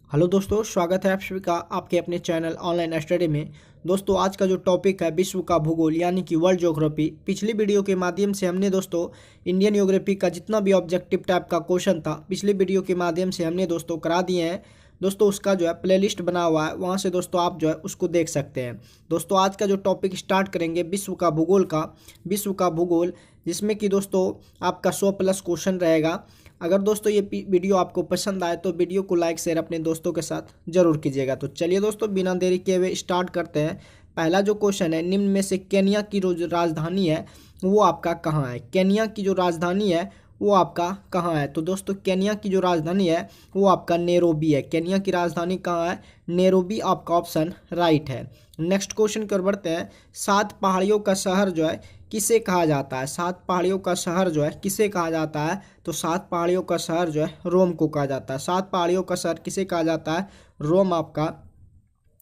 Hello दोस्तों, स्वागत है आप सभी का आपके अपने चैनल ऑनलाइन स्टडी में। दोस्तों, आज का जो टॉपिक है विश्व का भूगोल यानी कि वर्ल्ड ज्योग्राफी। पिछली वीडियो के माध्यम से हमने दोस्तों इंडियन ज्योग्राफी का जितना भी ऑब्जेक्टिव टाइप का क्वेश्चन था पिछली वीडियो के माध्यम से हमने दोस्तों करा दिए हैं। दोस्तों, उसका जो है प्लेलिस्ट बना हुआ है, वहाँ से दोस्तों आप जो है उसको देख सकते हैं। दोस्तों, आज का जो टॉपिक स्टार्ट करेंगे विश्व का भूगोल का, विश्व का भूगोल, जिसमें कि दोस्तों आपका 100+ क्वेश्चन रहेगा। अगर दोस्तों ये वीडियो आपको पसंद आए तो वीडियो को लाइक शेयर अपने दोस्तों के साथ जरूर कीजिएगा। तो चलिए दोस्तों, बिना देरी किए हुए स्टार्ट करते हैं। पहला जो क्वेश्चन है, निम्न में से केन्या की जो राजधानी है वो आपका कहाँ है? केन्या की जो राजधानी है वो आपका कहाँ है? तो दोस्तों, केन्या की जो राजधानी है वो आपका नैरोबी है। केन्या की राजधानी कहाँ है? नैरोबी आपका ऑप्शन राइट है। नेक्स्ट क्वेश्चन की ओर बढ़ते हैं। 7 पहाड़ियों का शहर जो है किसे कहा जाता है? 7 पहाड़ियों का शहर जो है किसे कहा जाता है? तो 7 पहाड़ियों का शहर जो है रोम को कहा जाता है। 7 पहाड़ियों का शहर किसे कहा जाता है? रोम आपका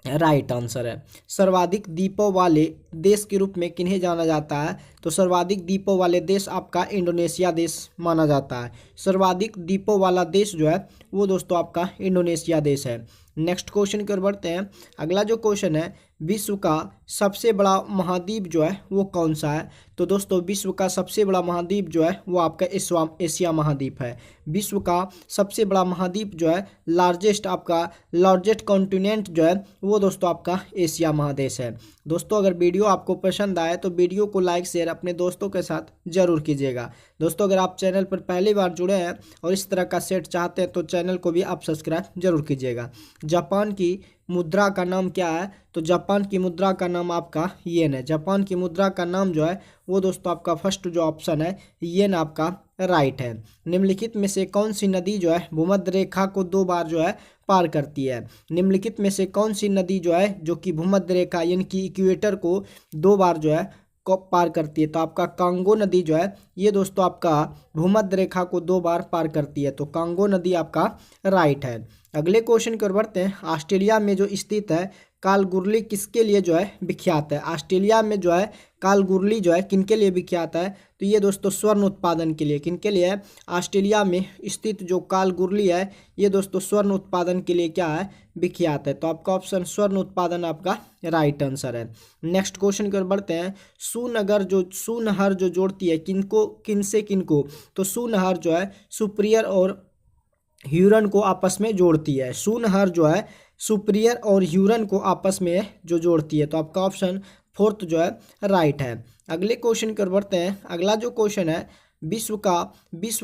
राइट आंसर है। सर्वाधिक द्वीपों वाले देश के रूप में किन्हें जाना जाता है? तो सर्वाधिक द्वीपों वाले देश आपका इंडोनेशिया देश माना जाता है। सर्वाधिक द्वीपों वाला देश जो है वो दोस्तों आपका इंडोनेशिया देश है। नेक्स्ट क्वेश्चन की ओर बढ़ते हैं। अगला जो क्वेश्चन है, विश्व का सबसे बड़ा महाद्वीप जो है वो कौन सा है? तो दोस्तों, विश्व का सबसे बड़ा महाद्वीप जो है वो आपका एशिया महाद्वीप है। विश्व का सबसे बड़ा महाद्वीप जो है, लार्जेस्ट कॉन्टिनेंट जो है वो दोस्तों आपका एशिया महादेश है। दोस्तों, अगर वीडियो आपको पसंद आए तो वीडियो को लाइक शेयर अपने दोस्तों के साथ जरूर कीजिएगा। दोस्तों, अगर आप चैनल पर पहली बार जुड़े हैं और इस तरह का सेट चाहते हैं तो चैनल को भी आप सब्सक्राइब जरूर कीजिएगा। जापान की मुद्रा का नाम क्या है? तो जापान की मुद्रा का नाम आपका येन है। जापान की मुद्रा का नाम जो है वो दोस्तों आपका फर्स्ट जो ऑप्शन है येन आपका राइट है। निम्नलिखित में से कौन सी नदी जो है भूमध्य रेखा को 2 बार जो है पार करती है? निम्नलिखित में से कौन सी नदी जो है जो कि भूमध्य रेखा यानी कि इक्वेटर को 2 बार जो है को पार करती है? तो आपका कांगो नदी जो है ये दोस्तों आपका भूमध्य रेखा को 2 बार पार करती है। तो कांगो नदी आपका राइट है। अगले क्वेश्चन की ओर बढ़ते हैं। ऑस्ट्रेलिया में जो स्थित है कालगुरली किसके लिए जो है विख्यात है? ऑस्ट्रेलिया में जो है कालगुरली जो है किनके लिए विख्यात है? तो ये दोस्तों स्वर्ण उत्पादन के लिए। किनके लिए है? ऑस्ट्रेलिया में स्थित जो कालगुरली है ये दोस्तों स्वर्ण उत्पादन के लिए क्या है? विख्यात है। तो आपका ऑप्शन स्वर्ण उत्पादन आपका राइट आंसर है। नेक्स्ट क्वेश्चन की ओर बढ़ते हैं। सूनहर जो जोड़ती है किनको, किनसे किनको? तो सूनहर जो है सुप्रियर और ह्यूरन को आपस में जोड़ती है। सूनहर जो है सुप्रियर और ह्यूरन को आपस में जो जोड़ती है। तो आपका ऑप्शन फोर्थ जो है राइट है। अगले क्वेश्चन की ओर बढ़ते हैं। अगला जो क्वेश्चन है, विश्व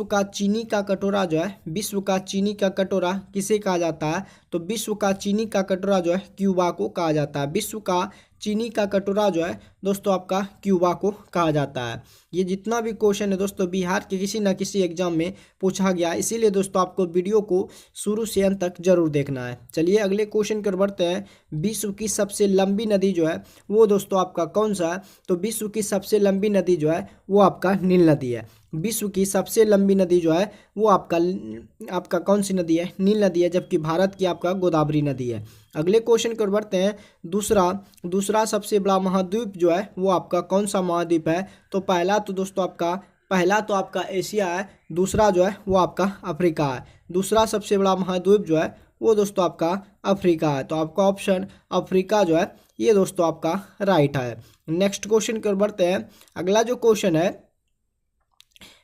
का चीनी का कटोरा जो है, विश्व का चीनी का कटोरा किसे कहा जाता है? तो विश्व का चीनी का कटोरा जो है क्यूबा को कहा जाता है। विश्व का चीनी का कटोरा जो है दोस्तों आपका क्यूबा को कहा जाता है। ये जितना भी क्वेश्चन है दोस्तों बिहार के किसी न किसी एग्जाम में पूछा गया, इसीलिए दोस्तों आपको वीडियो को शुरू से अंत तक जरूर देखना है। चलिए अगले क्वेश्चन पर बढ़ते हैं। विश्व की सबसे लंबी नदी जो है वो दोस्तों आपका कौन सा है? तो विश्व की सबसे लंबी नदी जो है वो आपका नील नदी है। विश्व की सबसे लंबी नदी जो है वो आपका कौन सी नदी है? नील नदी है। जबकि भारत की आपका गोदावरी नदी है। अगले क्वेश्चन की ओर बढ़ते हैं। दूसरा सबसे बड़ा महाद्वीप जो है वो आपका कौन सा महाद्वीप है? तो पहला तो आपका एशिया है, दूसरा जो है वो आपका अफ्रीका है। दूसरा सबसे बड़ा महाद्वीप जो है वो दोस्तों आपका अफ्रीका है। तो आपका ऑप्शन अफ्रीका जो है ये दोस्तों आपका राइट है। नेक्स्ट क्वेश्चन की ओर बढ़ते हैं। अगला जो क्वेश्चन है,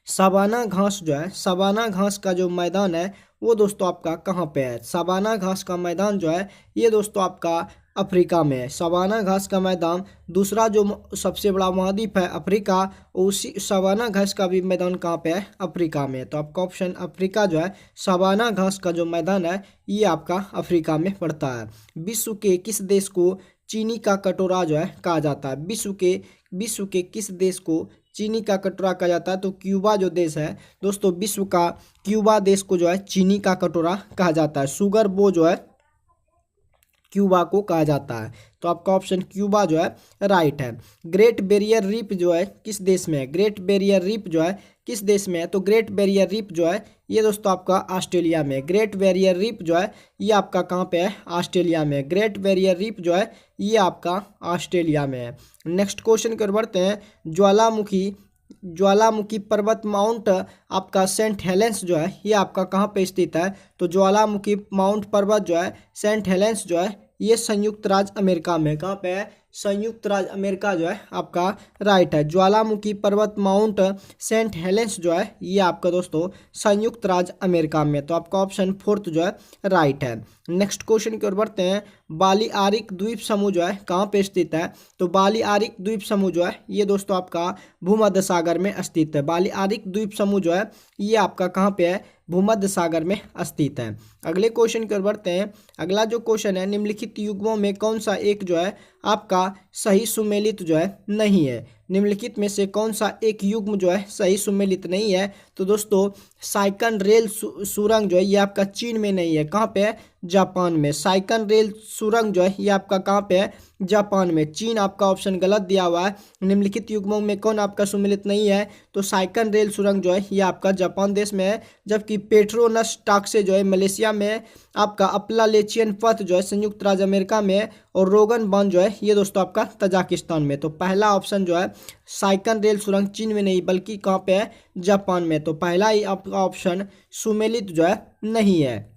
सवाना घास जो है, सवाना घास का जो मैदान है वो दोस्तों आपका कहाँ पे है? सवाना घास का मैदान जो है ये दोस्तों आपका अफ्रीका में है। सवाना घास का मैदान, दूसरा जो सबसे बड़ा महाद्वीप है अफ्रीका, उसी सवाना घास का भी मैदान कहाँ पे है? अफ्रीका में। तो आपका ऑप्शन अफ्रीका जो है, सवाना घास का जो मैदान है ये आपका अफ्रीका में पड़ता है। विश्व के किस देश को चीनी का कटोरा जो है कहा जाता है? विश्व के किस देश को चीनी का कटोरा कहा जाता है? तो क्यूबा जो देश है दोस्तों, विश्व का क्यूबा देश को जो है चीनी का कटोरा कहा जाता है। शुगर बो जो है क्यूबा को कहा जाता है। तो आपका ऑप्शन क्यूबा जो है राइट है। ग्रेट बैरियर रीफ जो है किस देश में है? ग्रेट बैरियर रीफ जो है किस देश में है? तो ग्रेट बैरियर रीफ जो है ये दोस्तों आपका ऑस्ट्रेलिया में। ग्रेट बैरियर रीफ जो है ये आपका कहाँ पे है? ऑस्ट्रेलिया में। ग्रेट बैरियर रीफ जो है ये आपका ऑस्ट्रेलिया में है। नेक्स्ट क्वेश्चन कर बढ़ते हैं। ज्वालामुखी ज्वालामुखी पर्वत माउंट आपका सेंट हेलेंस जो है ये आपका कहाँ पे स्थित है? तो ज्वालामुखी माउंट पर्वत जो है सेंट हेलेंस जो है ये संयुक्त राज्य अमेरिका में, कहाँ पे है? संयुक्त राज्य अमेरिका जो है आपका राइट है। ज्वालामुखी पर्वत माउंट सेंट हेलेंस जो है ये आपका दोस्तों संयुक्त राज्य अमेरिका में, तो आपका ऑप्शन फोर्थ जो है राइट है। नेक्स्ट क्वेश्चन की ओर बढ़ते हैं। बालियारिक द्वीप समूह जो है कहाँ पे स्थित है? तो बालियारिक द्वीप समूह जो है ये दोस्तों आपका भूमध्य सागर में स्थित है। बालियारिक द्वीप समूह जो है ये आपका कहाँ पे है? भूमध्य सागर में स्थित है। अगले क्वेश्चन की ओर बढ़ते हैं। अगला जो क्वेश्चन है, निम्नलिखित युग्मों में कौन सा एक जो है आपका सही सुमेलित जो है नहीं है? निम्नलिखित में से कौन सा एक युग्म जो है सही सुमेलित नहीं है? तो दोस्तों साइकन रेल सुरंग जो है ये आपका चीन में नहीं है, कहाँ पे है? जापान में। साइकन रेल सुरंग जो है ये आपका कहाँ पे है? जापान में। चीन आपका ऑप्शन गलत दिया हुआ है। निम्नलिखित युग्मों में कौन आपका सुमेलित नहीं है? तो साइकन रेल सुरंग जो है ये आपका जापान देश में है, जबकि पेट्रोनस टाक्से जो है मलेशिया में, आपका अपलालेचियन पथ जो है संयुक्त राज्य अमेरिका में, और रोगन बांध जो है ये दोस्तों आपका तजाकिस्तान में। तो पहला ऑप्शन जो है साइकन रेल सुरंग चीन में नहीं बल्कि कहाँ पे है? जापान में। तो पहला ही आपका ऑप्शन सुमेलित जो है नहीं है।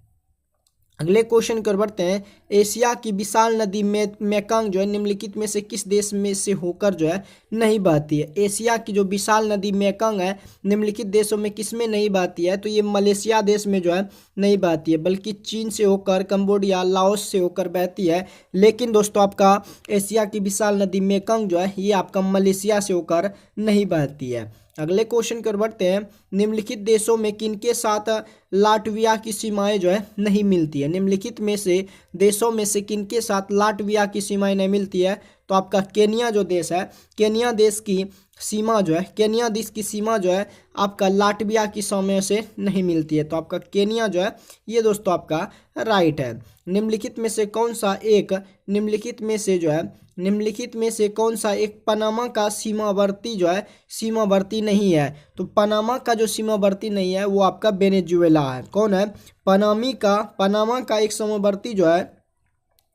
अगले क्वेश्चन की ओर बढ़ते हैं। एशिया की विशाल नदी मेकंग जो है निम्नलिखित में से किस देश में से होकर जो है नहीं बहती है? एशिया की जो विशाल नदी मेकंग है निम्नलिखित देशों में किस में नहीं बहती है? तो ये मलेशिया देश में जो है नहीं बहती है, बल्कि चीन से होकर, कंबोडिया, लाओस से होकर बहती है। लेकिन दोस्तों आपका एशिया की विशाल नदी मेकंग जो है ये आपका मलेशिया से होकर नहीं बहती है। अगले क्वेश्चन की ओर बढ़ते हैं। निम्नलिखित देशों में किनके साथ लाटविया की सीमाएं जो है नहीं मिलती है? निम्नलिखित में से देशों में से किनके साथ लाटविया की सीमाएं नहीं मिलती है? तो आपका केनिया जो देश है, केनिया देश की सीमा जो है, केनिया देश की सीमा जो है आपका लाटविया की सीमा से नहीं मिलती है। तो आपका केनिया जो है ये दोस्तों आपका राइट है। निम्नलिखित में से कौन सा एक, निम्नलिखित में से जो है, निम्नलिखित में से कौन सा एक पनामा का सीमावर्ती जो है सीमावर्ती नहीं है? तो पनामा का जो सीमावर्ती नहीं है वो आपका वेनेजुएला है। कौन है? पनामा का एक सीमावर्ती जो है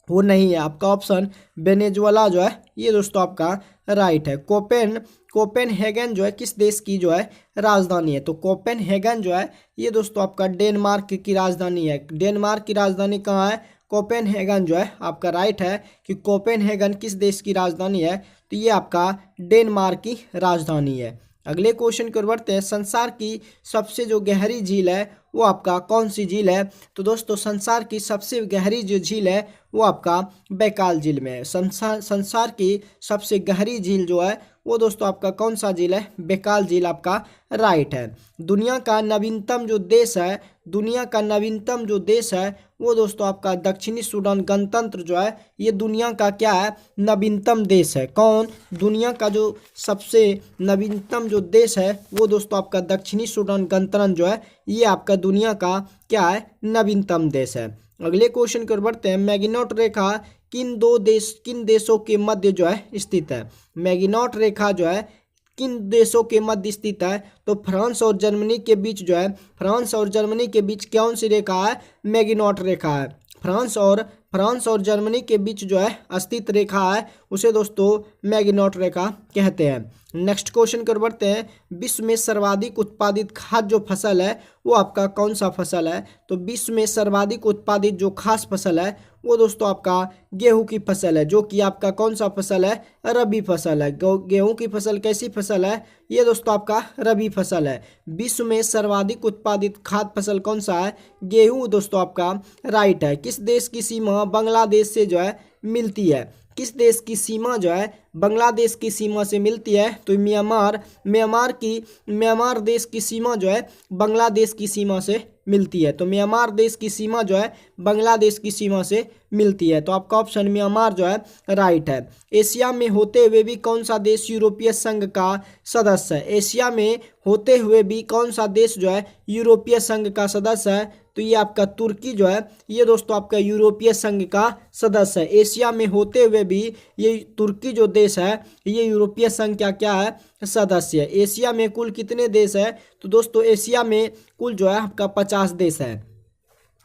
वो नहीं है। आपका ऑप्शन वेनेजुएला जो है ये दोस्तों आपका राइट है। कोपेनहेगन जो है किस देश की जो है राजधानी है? तो कोपेनहेगन जो है ये दोस्तों आपका डेनमार्क की राजधानी है। डेनमार्क की राजधानी कहाँ है? कोपेनहेगन जो है आपका राइट है कि कोपेनहेगन किस देश की राजधानी है? तो ये आपका डेनमार्क की राजधानी है। अगले क्वेश्चन की ओर बढ़ते हैं। संसार की सबसे जो गहरी झील है वो आपका कौन सी झील है? तो दोस्तों संसार की सबसे गहरी जो झील है वो आपका बैकाल झील में है। संसार की सबसे गहरी झील जो है वो दोस्तों आपका कौन सा झील है? बैकाल झील आपका राइट है। दुनिया का नवीनतम जो देश है, दुनिया का नवीनतम जो देश है वो दोस्तों आपका दक्षिणी सूडान गणतंत्र जो है ये दुनिया का क्या है? नवीनतम देश है। कौन? दुनिया का जो सबसे नवीनतम जो देश है वो दोस्तों आपका दक्षिणी सूडान गणतंत्र जो है ये आपका दुनिया का क्या है? नवीनतम देश है। अगले क्वेश्चन की ओर बढ़ते हैं। मैगिनॉट रेखा किन देशों के मध्य जो है स्थित है? मैगिनॉट रेखा जो है किन देशों के मध्य स्थित है? तो फ्रांस और जर्मनी के बीच जो है, फ्रांस और जर्मनी के बीच कौन सी रेखा है? मैगिनॉट रेखा है। फ्रांस और जर्मनी के बीच जो है स्थित रेखा है उसे दोस्तों मैगिनॉट रेखा कहते हैं। नेक्स्ट क्वेश्चन कर बढ़ते हैं। विश्व में सर्वाधिक उत्पादित खाद्य जो फसल है वो आपका कौन सा फसल है? तो विश्व में सर्वाधिक उत्पादित जो खास फसल है वो दोस्तों आपका गेहूं की फसल है, जो कि आपका कौन सा फसल है? रबी फसल है। गेहूं की फसल कैसी फसल है? ये दोस्तों आपका रबी फसल है। विश्व में सर्वाधिक उत्पादित खाद्य फसल कौन सा है? गेहूं दोस्तों आपका राइट है। किस देश की सीमा बांग्लादेश से जो है मिलती है? किस देश की सीमा जो है बांग्लादेश की सीमा से मिलती है? तो म्यांमार देश की सीमा जो है बांग्लादेश की सीमा से मिलती है। तो म्यांमार देश की सीमा जो है बांग्लादेश की सीमा से मिलती है। तो आपका ऑप्शन म्यांमार जो है राइट है। एशिया में होते हुए भी कौन सा देश यूरोपीय संघ का सदस्य है? एशिया में होते हुए भी कौन सा देश जो है यूरोपीय संघ का सदस्य है? तो ये आपका तुर्की जो है ये दोस्तों आपका यूरोपीय संघ का सदस्य है। एशिया में होते हुए भी ये तुर्की जो देश है ये यूरोपीय संघ का क्या है? सदस्य है। एशिया में कुल कितने देश है? तो दोस्तों एशिया में कुल जो है आपका 50 देश है।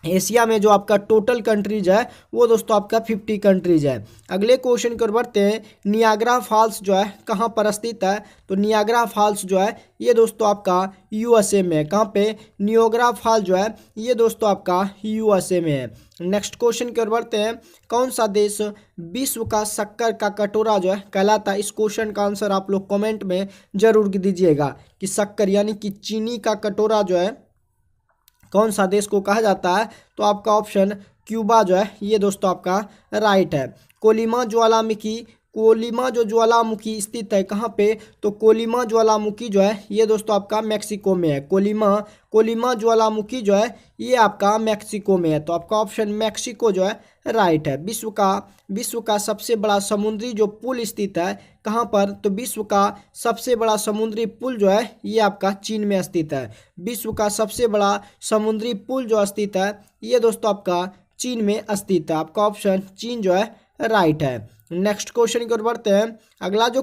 एशिया में जो आपका टोटल कंट्रीज है वो दोस्तों आपका 50 कंट्रीज है। अगले क्वेश्चन की ओर बढ़ते हैं। नियाग्रा फॉल्स जो है कहाँ पर स्थित है? तो नियाग्रा फॉल्स जो है ये दोस्तों आपका यूएसए में है। कहाँ पे? नियाग्रा फॉल जो है ये दोस्तों आपका यूएसए में है। नेक्स्ट क्वेश्चन की ओर बढ़ते हैं। कौन सा देश विश्व का शक्कर का कटोरा जो है कहलाता है? इस क्वेश्चन का आंसर आप लोग कमेंट में जरूर दीजिएगा कि शक्कर यानी कि चीनी का कटोरा जो है कौन सा देश को कहा जाता है? तो आपका ऑप्शन क्यूबा जो है ये दोस्तों आपका राइट है। कोलिमा जो ज्वालामुखी स्थित है कहाँ पे? तो कोलिमा ज्वालामुखी जो है ये दोस्तों आपका मैक्सिको में है। कोलिमा ज्वालामुखी जो है ये आपका मैक्सिको में है। तो आपका ऑप्शन मैक्सिको जो है राइट है। विश्व का सबसे बड़ा समुद्री जो पुल स्थित है कहाँ पर? तो विश्व का सबसे बड़ा समुद्री पुल जो है ये आपका चीन में स्थित है। विश्व का सबसे बड़ा समुद्री पुल जो स्थित है ये दोस्तों आपका चीन में स्थित है। आपका ऑप्शन चीन जो है राइट है। नेक्स्ट क्वेश्चन की ओर बढ़ते हैं। अगला जो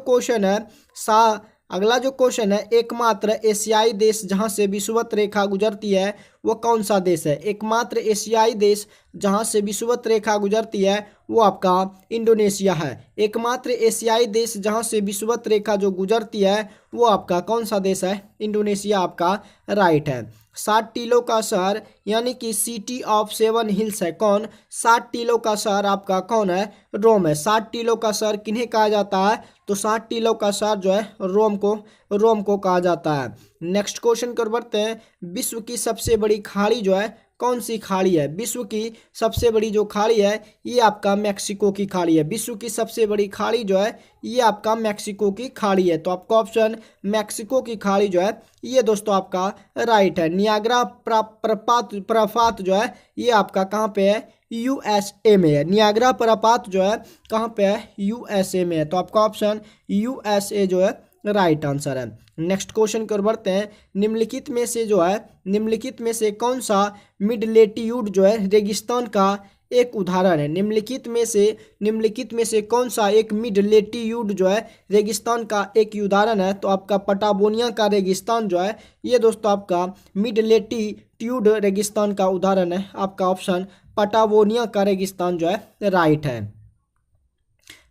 क्वेश्चन है एकमात्र एशियाई देश जहां से विषुवत रेखा गुजरती है वो कौन सा देश है? एकमात्र एशियाई देश जहां से विषुवत रेखा गुजरती है वो आपका इंडोनेशिया है। एकमात्र एशियाई देश जहां से विषुवत रेखा जो गुजरती है वो आपका कौन सा देश है? इंडोनेशिया आपका राइट है। 7 टीलों का शहर यानी कि सिटी ऑफ 7 हिल्स है कौन? 7 टीलों का शहर आपका कौन है? रोम है। 7 टीलों का शहर किन्हें कहा जाता है? तो 7 टीलों का शहर जो है रोम को कहा जाता है। नेक्स्ट क्वेश्चन की ओर बढ़ते हैं। विश्व की सबसे बड़ी खाड़ी जो है कौन सी खाड़ी है? विश्व की सबसे बड़ी जो खाड़ी है ये आपका मैक्सिको की खाड़ी है। विश्व की सबसे बड़ी खाड़ी जो है ये आपका मैक्सिको की खाड़ी है। तो आपका ऑप्शन मैक्सिको की खाड़ी जो है ये दोस्तों आपका राइट है। नियाग्रा प्रपात जो है ये आपका कहाँ पे है? यूएसए में है। नियाग्रा प्रपात जो है कहाँ पे है? यूएसए में है। तो आपका ऑप्शन यूएसए जो है राइट आंसर है। नेक्स्ट क्वेश्चन की ओर बढ़ते हैं। निम्नलिखित में से कौन सा मिड लेटीट्यूड जो है रेगिस्तान का एक उदाहरण है? निम्नलिखित में से कौन सा एक मिड लेटीट्यूड जो है रेगिस्तान का एक उदाहरण है? तो आपका पटागोनिया का रेगिस्तान जो है ये दोस्तों आपका मिड लेटीट्यूड रेगिस्तान का उदाहरण है। आपका ऑप्शन पटागोनिया का रेगिस्तान जो है राइट है।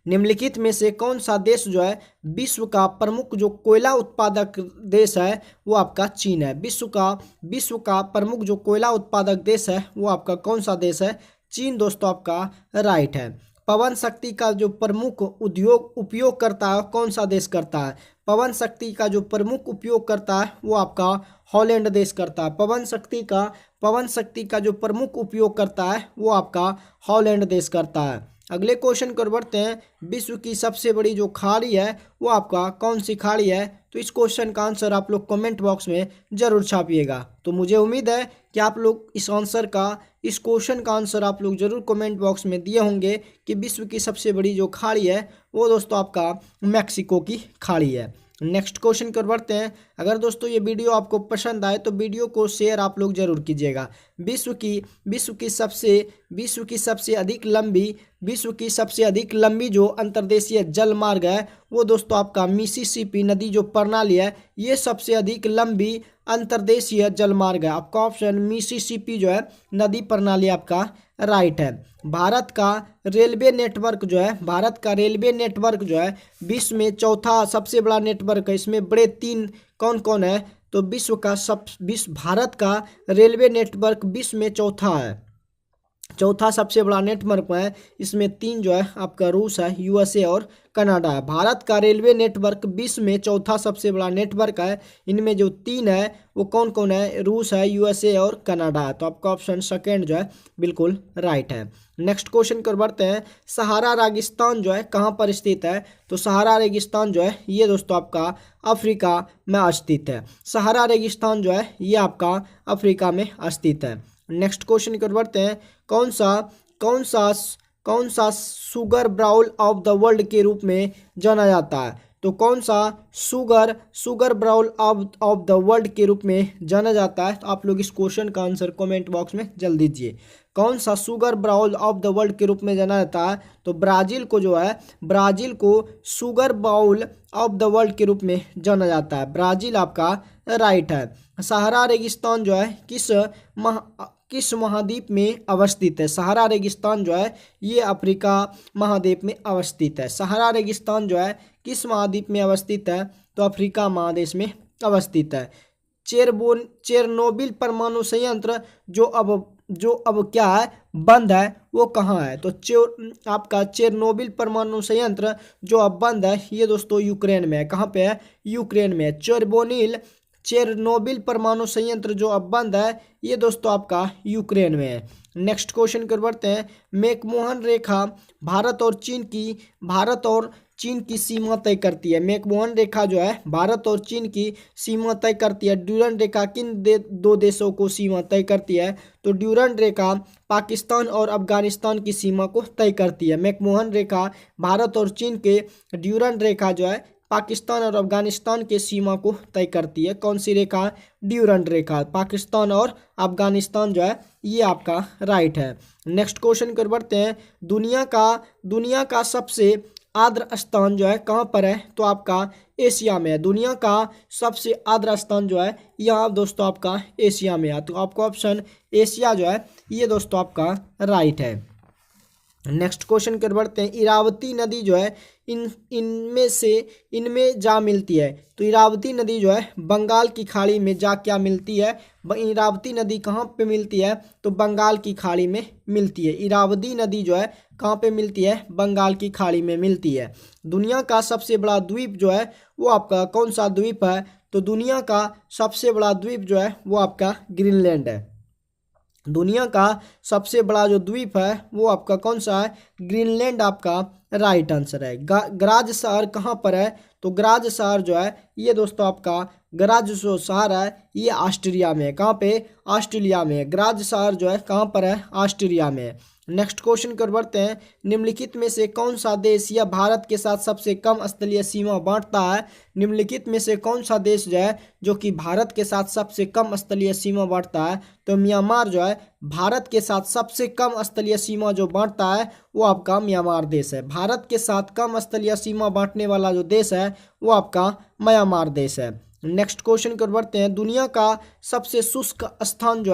निम्नलिखित में से कौन सा देश जो है विश्व का प्रमुख जो कोयला उत्पादक देश है वो आपका चीन है। विश्व का प्रमुख जो कोयला उत्पादक देश है वो आपका कौन सा देश है? चीन दोस्तों आपका राइट है। पवन शक्ति का जो प्रमुख उपयोग करता है कौन सा देश करता है? पवन शक्ति का जो प्रमुख उपयोग करता है वो आपका हॉलैंड देश करता है। पवन शक्ति का जो प्रमुख उपयोग करता है वो आपका हॉलैंड देश करता है। अगले क्वेश्चन की ओर बढ़ते हैं। विश्व की सबसे बड़ी जो खाड़ी है वो आपका कौन सी खाड़ी है? तो इस क्वेश्चन का आंसर आप लोग कमेंट बॉक्स में जरूर छापिएगा। तो मुझे उम्मीद है कि आप लोग इस क्वेश्चन का आंसर आप लोग जरूर कमेंट बॉक्स में दिए होंगे कि विश्व की सबसे बड़ी जो खाड़ी है वो दोस्तों आपका मैक्सिको की खाड़ी है। नेक्स्ट क्वेश्चन की ओर बढ़ते हैं। अगर दोस्तों ये वीडियो आपको पसंद आए तो वीडियो को शेयर आप लोग जरूर कीजिएगा। विश्व की सबसे अधिक लंबी जो अंतर्देशीय जल मार्ग है वो दोस्तों आपका मिसिसिपी नदी जो प्रणाली है ये सबसे अधिक लंबी अंतर्देशीय जल मार्ग है। आपका ऑप्शन मिसिसिपी जो है नदी प्रणाली आपका राइट है। भारत का रेलवे नेटवर्क जो है विश्व में चौथा सबसे बड़ा नेटवर्क है। इसमें बड़े 3 कौन कौन है? तो भारत का रेलवे नेटवर्क विश्व में चौथा सबसे बड़ा नेटवर्क है। इसमें 3 जो है आपका रूस है, यूएसए और कनाडा है। भारत का रेलवे नेटवर्क विश्व में चौथा सबसे बड़ा नेटवर्क है। इनमें जो 3 है वो कौन कौन है? रूस है, यूएसए और कनाडा है। तो आपका ऑप्शन सेकेंड जो है बिल्कुल राइट है। नेक्स्ट क्वेश्चन की ओर बढ़ते हैं। सहारा रेगिस्तान जो है कहाँ पर स्थित है? तो सहारा रेगिस्तान जो है ये दोस्तों आपका अफ्रीका में स्थित है। सहारा रेगिस्तान जो है ये आपका अफ्रीका में स्थित है। नेक्स्ट क्वेश्चन की ओर बढ़ते हैं। कौन सा sugar bowl of the world के रूप में जाना जाता है? तो कौन सा sugar bowl of the world के रूप में जाना जाता है? तो आप लोग इस क्वेश्चन का आंसर कमेंट बॉक्स में जल्दी दीजिए। कौन सा sugar bowl of the world के रूप में जाना जाता है? तो ब्राजील को sugar bowl of the world के रूप में जाना जाता है। ब्राजील आपका राइट है। सहारा रेगिस्तान जो है किस महाद्वीप में अवस्थित है? सहारा रेगिस्तान जो है ये अफ्रीका महाद्वीप में अवस्थित है। सहारा रेगिस्तान जो है किस महाद्वीप में अवस्थित है? तो अफ्रीका महादेश में अवस्थित है। चेरनोबिल परमाणु संयंत्र जो अब क्या है, बंद है, वो कहाँ है? तो आपका चेरनोबिल परमाणु संयंत्र जो अब बंद है ये दोस्तों यूक्रेन में है। कहाँ पे है? यूक्रेन में है। चेरनोबिल परमाणु संयंत्र जो अब बंद है ये दोस्तों आपका यूक्रेन में है। नेक्स्ट क्वेश्चन कर बढ़ते हैं। मैकमोहन रेखा भारत और चीन की सीमा तय करती है। मैकमोहन रेखा जो है भारत और चीन की सीमा तय करती है। ड्यूरंड रेखा किन दो देशों को सीमा तय करती है? तो ड्यूरंड रेखा पाकिस्तान और अफगानिस्तान की सीमा को तय करती है। मैकमोहन रेखा भारत और चीन के ड्यूरंड रेखा जो है पाकिस्तान और अफगानिस्तान के सीमा को तय करती है। कौन सी रेखा? ड्यूरंड रेखा। पाकिस्तान और अफगानिस्तान जो है ये आपका राइट है। नेक्स्ट क्वेश्चन कर बढ़ते हैं। दुनिया का सबसे आर्द्र स्थान जो है कहाँ पर है? तो आपका एशिया में है। दुनिया का सबसे आर्द्र स्थान जो है यहाँ दोस्तों आपका एशिया में है। तो आपका ऑप्शन एशिया जो है ये दोस्तों आपका राइट है। नेक्स्ट क्वेश्चन कर बढ़ते हैं। इरावती नदी जो है इनमें जा मिलती है। तो इरावती नदी जो है बंगाल की खाड़ी में जा क्या मिलती है? इरावती नदी कहाँ पे मिलती है? तो बंगाल की खाड़ी में मिलती है। इरावती नदी जो है कहाँ पे मिलती है? बंगाल की खाड़ी में मिलती है। दुनिया का सबसे बड़ा द्वीप जो है वो आपका कौन सा द्वीप है? तो दुनिया का सबसे बड़ा द्वीप जो है वो आपका ग्रीनलैंड है। दुनिया का सबसे बड़ा जो द्वीप है वो आपका कौन सा है? ग्रीनलैंड आपका राइट आंसर है। ग्राज शहर कहाँ पर है? तो ग्राज शहर जो है ये दोस्तों आपका ग्राज जो शहर है ये ऑस्ट्रिया में है। कहाँ पे? ऑस्ट्रेलिया में है। ग्राज शहर जो है कहाँ पर है? ऑस्ट्रिया में है। नेक्स्ट क्वेश्चन कर बढ़ते हैं। निम्नलिखित में से कौन सा देश या भारत के साथ सबसे कम स्थलीय सीमा बांटता है? निम्नलिखित में से कौन सा देश जो है जो कि भारत के साथ सबसे कम स्थलीय सीमा बांटता है? तो म्यांमार जो है भारत के साथ सबसे कम स्थलीय सीमा जो बांटता है वो आपका म्यांमार देश है। भारत के साथ कम स्थलीय सीमा बांटने वाला जो देश है वो आपका म्यांमार देश है। नेक्स्ट क्वेश्चन कर बढ़ते हैं। दुनिया का सबसे शुष्क स्थान जो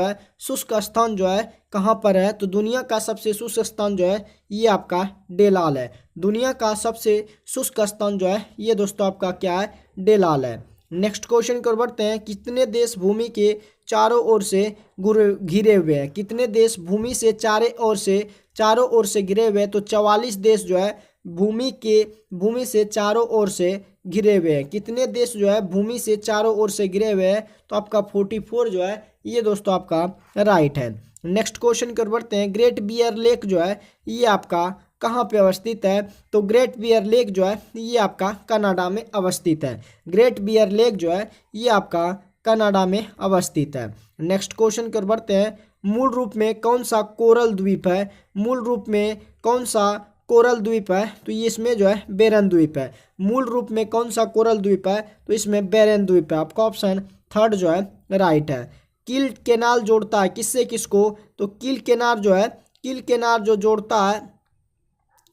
है कहाँ पर है? तो दुनिया का सबसे शुष्क स्थान जो है ये आपका डेलाल है। दुनिया का सबसे शुष्क स्थान जो है ये दोस्तों आपका क्या है? डेलाल है। नेक्स्ट क्वेश्चन कर बढ़ते हैं। कितने देश भूमि के चारों ओर से घिरे हुए हैं? कितने देश भूमि से चारों ओर से घिरे हुए हैं? तो 44 देश जो है भूमि से चारों ओर से घिरे हुए हैं। कितने देश जो है भूमि से चारों ओर से घिरे हुए हैं? तो आपका 44 जो है ये दोस्तों आपका राइट है। नेक्स्ट क्वेश्चन कर बढ़ते हैं। ग्रेट बियर लेक जो है ये आपका कहाँ पे अवस्थित है? तो ग्रेट बियर लेक जो है ये आपका कनाडा में अवस्थित है। ग्रेट बियर लेक जो है ये आपका कनाडा में अवस्थित है। नेक्स्ट क्वेश्चन कर बढ़ते हैं। मूल रूप में कौन सा कोरल द्वीप है? मूल रूप में कौन सा कोरल द्वीप है? तो ये इसमें जो है बेरन द्वीप है। मूल रूप में कौन सा कोरल द्वीप है? तो इसमें बेरन द्वीप है। आपका ऑप्शन थर्ड जो है राइट है। कील केनाल जोड़ता है किससे किसको? तो कील केनार जो जोड़ता है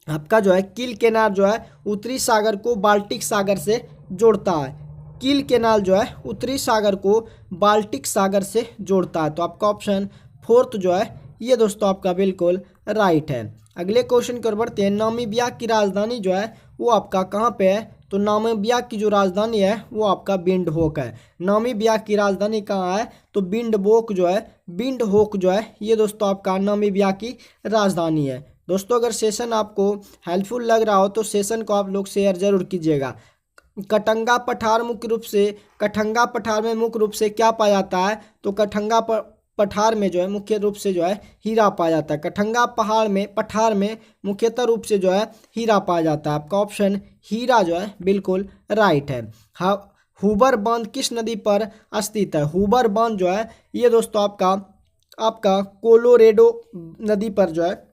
आपका जो है कील केनार जो है उत्तरी सागर को बाल्टिक सागर से जोड़ता है। कील केनाल जो है उत्तरी सागर को बाल्टिक सागर से जोड़ता है। तो आपका ऑप्शन फोर्थ जो है ये दोस्तों आपका बिल्कुल राइट है। अगले क्वेश्चन कर बढ़ते हैं। नामीबिया की राजधानी जो है वो आपका कहाँ पे है? तो नामीबिया की जो राजधानी है वो आपका विंडहोक है। नामीबिया की राजधानी कहाँ है? तो विंडहोक जो है ये दोस्तों आपका नामीबिया की राजधानी है। दोस्तों अगर सेशन आपको हेल्पफुल लग रहा हो तो सेशन को आप लोग शेयर जरूर कीजिएगा। कठंगा पठार में मुख्य रूप से क्या पाया जाता है? तो कठंगा पठार में जो है मुख्य रूप से जो है हीरा पाया जाता है। कठंगा पठार में मुख्यतः रूप से जो है हीरा पाया जाता है। आपका ऑप्शन हीरा जो है बिल्कुल राइट है। हुबर बांध किस नदी पर स्थित है? हुबर बांध जो है ये दोस्तों आपका कोलोरेडो नदी पर जो है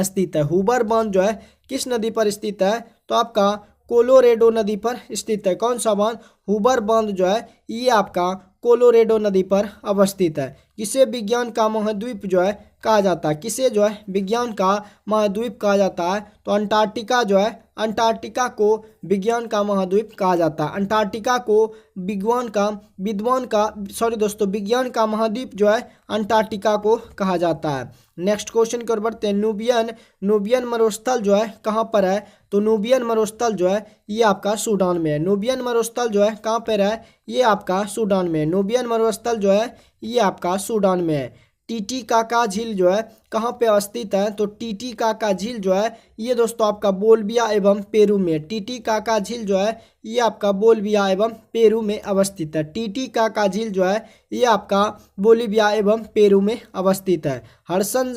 स्थित है। हुबर बांध जो है किस नदी पर स्थित है? तो आपका कोलोरेडो नदी पर स्थित है। कौन सा बांध? हुबर बांध जो है ये आपका कोलोरेडो नदी पर अवस्थित है। किसे विज्ञान का महाद्वीप जो है कहा जाता है? किसे जो है विज्ञान का महाद्वीप कहा जाता है? तो अंटार्कटिका जो है अंटार्कटिका को विज्ञान का महाद्वीप कहा जाता है। अंटार्कटिका को विज्ञान का महाद्वीप जो है अंटार्कटिका को कहा जाता है। नेक्स्ट क्वेश्चन की ओर बढ़ते हैं। नूबियन मरुस्थल जो है कहाँ पर है? तो नूबियन मरुस्थल जो है ये आपका सूडान में है। नूबियन मरुस्थल जो है कहाँ पर है? ये आपका सूडान में है। नूबियन मरुस्थल जो है ये आपका सूडान में है। टीटीकाका झील जो है कहाँ पे अवस्थित है? तो टीटीकाका झील जो है ये दोस्तों आपका बोल्विया एवं पेरू में। टीटीकाका झील जो है ये आपका बोल्विया एवं पेरू में अवस्थित है। टीटीकाका झील जो है ये आपका बोलिविया एवं पेरू में अवस्थित है। हडसन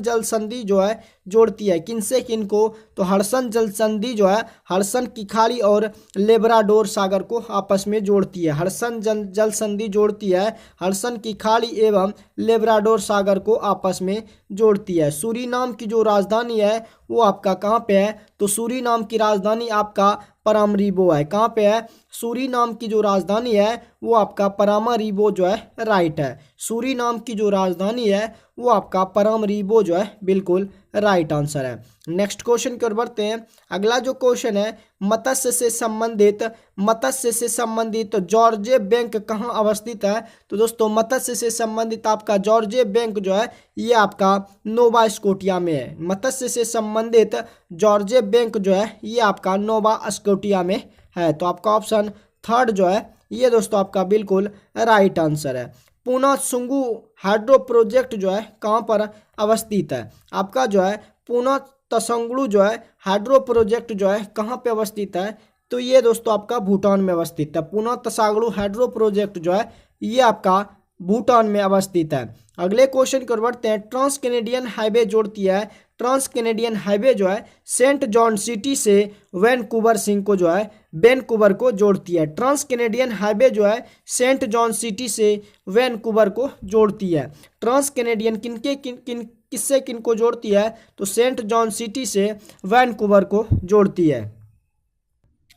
जल संधि जो है जोड़ती है किनसे किनको? तो हडसन जल संधि जो है हडसन की खाड़ी और लेब्राडोर सागर को आपस में जोड़ती है। हडसन जल संधि जोड़ती है हडसन की खाड़ी एवं लेब्राडोर सागर को आपस में जोड़ती है। सूरीनाम की जो राजधानी है वो आपका कहाँ पे है? तो सूरीनाम की राजधानी आपका परामरीबो है। कहाँ पे है? सूरीनाम की जो राजधानी है वो आपका परामरीबो जो है राइट है। सूरीनाम की जो राजधानी है वो आपका परामरीबो जो है बिल्कुल राइट आंसर है। नेक्स्ट क्वेश्चन की ओर बढ़ते हैं। अगला जो क्वेश्चन है मत्स्य से संबंधित जॉर्जे बैंक कहाँ अवस्थित है? तो दोस्तों मत्स्य से संबंधित आपका जॉर्जे बैंक जो है ये आपका नोवा स्कोटिया में है। मत्स्य से संबंधित जॉर्जे बैंक जो है ये आपका नोवा स्कोटिया में है। तो आपका ऑप्शन थर्ड जो है ये दोस्तों आपका बिल्कुल राइट आंसर है। पूना सुंगू हाइड्रो प्रोजेक्ट जो है कहाँ पर अवस्थित है? आपका जो है पूना तसंगड़ू जो है हाइड्रो प्रोजेक्ट जो है कहाँ पे अवस्थित है? तो ये दोस्तों आपका भूटान में अवस्थित है। पूना तसागड़ू हाइड्रो प्रोजेक्ट जो है ये आपका भूटान में अवस्थित है। अगले क्वेश्चन की ओर बढ़ते हैं। ट्रांस कैनेडियन हाईवे जोड़ती है। ट्रांस कैनेडियन हाईवे जो है सेंट जॉन सिटी से वैनकूवर को जोड़ती है। ट्रांस कैनेडियन हाईवे जो है सेंट जॉन सिटी से वैनकूवर को जोड़ती है। ट्रांस कैनेडियन किससे किनको जोड़ती है? तो सेंट जॉन सिटी से वैनकूवर को जोड़ती है।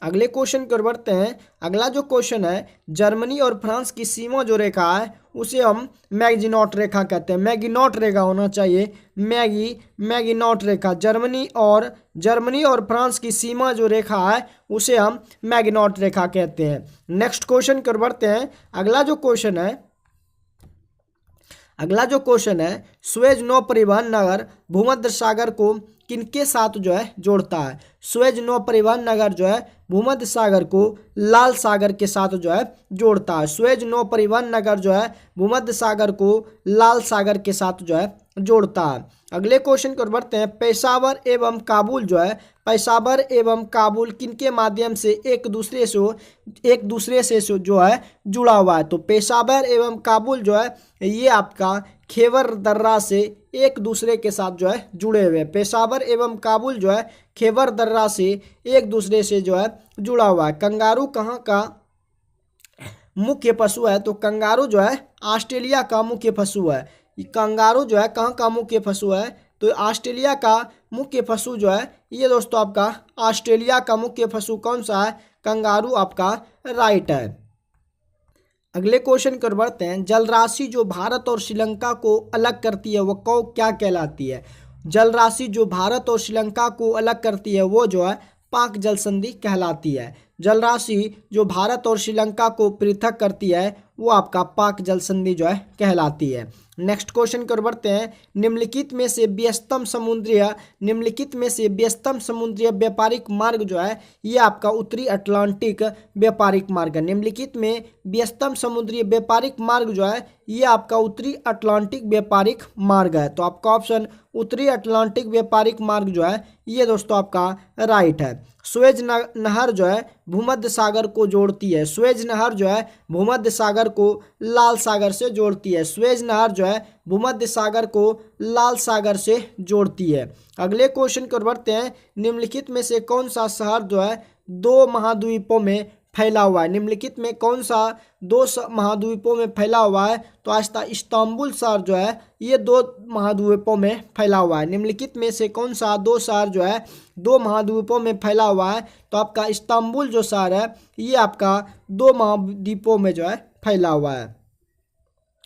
अगले क्वेश्चन की ओर बढ़ते हैं। अगला जो क्वेश्चन है जर्मनी और फ्रांस की सीमा जो रेखा है उसे हम मैगिनॉट रेखा कहते हैं। मैगिनॉट रेखा होना चाहिए। मैगिनॉट रेखा जर्मनी और फ्रांस की सीमा जो रेखा है उसे हम मैगिनॉट रेखा कहते हैं। नेक्स्ट क्वेश्चन की ओर बढ़ते हैं। अगला जो क्वेश्चन है सुएज नौ परिवहन नगर भूमध्य सागर को किनके साथ जो है जोड़ता है? सुएज नौ परिवहन नगर जो है भूमध्य सागर को लाल सागर के साथ जो है जोड़ता है। सुएज नौ परिवहन नगर जो है भूमध्य सागर को लाल सागर के साथ जो है जोड़ता है। अगले क्वेश्चन की ओर बढ़ते हैं। पेशावर एवं काबुल किनके माध्यम से एक दूसरे से जो है जुड़ा हुआ है? तो पेशावर एवं काबुल जो है ये आपका खेवर दर्रा से एक दूसरे के साथ जो है जुड़े हुए हैं। पेशावर एवं काबुल जो है खेवर दर्रा से एक दूसरे से जो है जुड़ा हुआ है। कंगारू कहाँ का मुख्य पशु है? तो कंगारू जो है ऑस्ट्रेलिया का मुख्य पशु है। कंगारू जो है कहाँ का मुख्य पशु है? तो ऑस्ट्रेलिया का मुख्य पशु जो है ये दोस्तों आपका ऑस्ट्रेलिया का मुख्य पशु कौन सा है? कंगारू आपका राइट है। अगले क्वेश्चन की ओर बढ़ते हैं। जलराशि जो भारत और श्रीलंका को अलग करती है वो क्या कहलाती है? जलराशि जो भारत और श्रीलंका को अलग करती है वो जो है पाक जल संधि कहलाती है। जलराशि जो भारत और श्रीलंका को पृथक करती है वो आपका पाक जल संधि जो है कहलाती है। नेक्स्ट क्वेश्चन की ओर बढ़ते हैं। निम्नलिखित में से व्यस्तम समुद्रीय व्यापारिक मार्ग जो है ये आपका उत्तरी अटलांटिक व्यापारिक मार्ग है। निम्नलिखित में व्यस्तम समुद्रीय व्यापारिक मार्ग जो है ये आपका उत्तरी अटलांटिक व्यापारिक मार्ग है। तो आपका ऑप्शन उत्तरी अटलांटिक व्यापारिक मार्ग जो है ये दोस्तों आपका राइट है। सुएज नहर जो है भूमध्य सागर को जोड़ती है। सुएज नहर जो है भूमध्य सागर को लाल सागर से जोड़ती है। सुएज नहर जो है भूमध्य सागर को लाल सागर से जोड़ती है। अगले क्वेश्चन की ओर बढ़ते हैं। निम्नलिखित में से कौन सा शहर जो है दो महाद्वीपों में फैला हुआ है? निम्नलिखित में कौन सा दो महाद्वीपों में फैला हुआ है? तो आस्था इस्तांबुल शहर जो है ये दो महाद्वीपों में फैला हुआ है। निम्नलिखित में से कौन सा दो शहर जो है दो महाद्वीपों में फैला हुआ है? तो आपका इस्तांबुल जो शहर है ये आपका दो महाद्वीपों में जो है फैला हुआ है।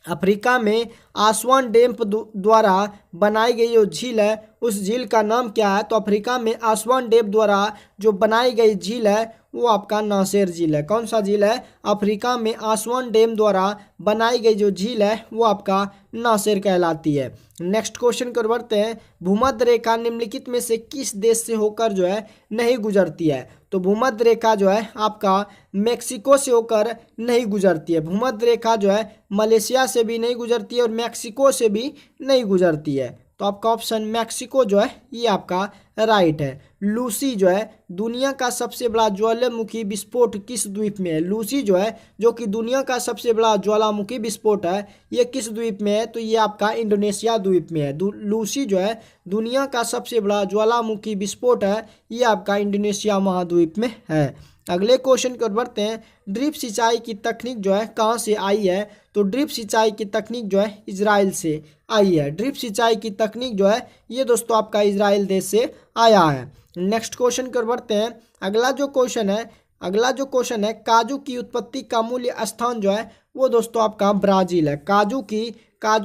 अफ्रीका में आसवान डैम द्वारा बनाई गई जो झील है उस झील का नाम क्या है? तो अफ्रीका में आसवान डैम द्वारा जो बनाई गई झील है वो आपका नासेर झील है। कौन सा झील है? अफ्रीका में आसवान डैम द्वारा बनाई गई जो झील है वो आपका नासेर कहलाती है। नेक्स्ट क्वेश्चन कर बढ़ते हैं। भूमध्य रेखा निम्नलिखित में से किस देश से होकर जो है नहीं गुजरती है? तो भूमध्य रेखा जो है आपका मेक्सिको से होकर नहीं गुजरती है। भूमध्य रेखा जो है मलेशिया से भी नहीं गुजरती है और मेक्सिको से भी नहीं गुजरती है। तो आपका ऑप्शन मेक्सिको जो है ये आपका राइट है। लूसी जो है दुनिया का सबसे बड़ा ज्वालामुखी विस्फोट किस द्वीप में है? लूसी जो है जो कि दुनिया का सबसे बड़ा ज्वालामुखी विस्फोट है ये किस द्वीप में है? तो ये आपका इंडोनेशिया द्वीप में है। लूसी जो है दुनिया का सबसे बड़ा ज्वालामुखी विस्फोट है ये आपका इंडोनेशिया महाद्वीप में है। अगले क्वेश्चन की ओर बढ़ते हैं। ड्रिप सिंचाई की तकनीक जो है कहाँ से आई है? तो ड्रिप सिंचाई की तकनीक जो है इजराइल से आई है। ड्रिप सिंचाई की तकनीक जो है ये दोस्तों आपका इजराइल देश से आया है। नेक्स्ट क्वेश्चन की ओर बढ़ते हैं। अगला जो क्वेश्चन है काजू की उत्पत्ति का मूल स्थान जो है वो दोस्तों आपका ब्राज़ील है। काजू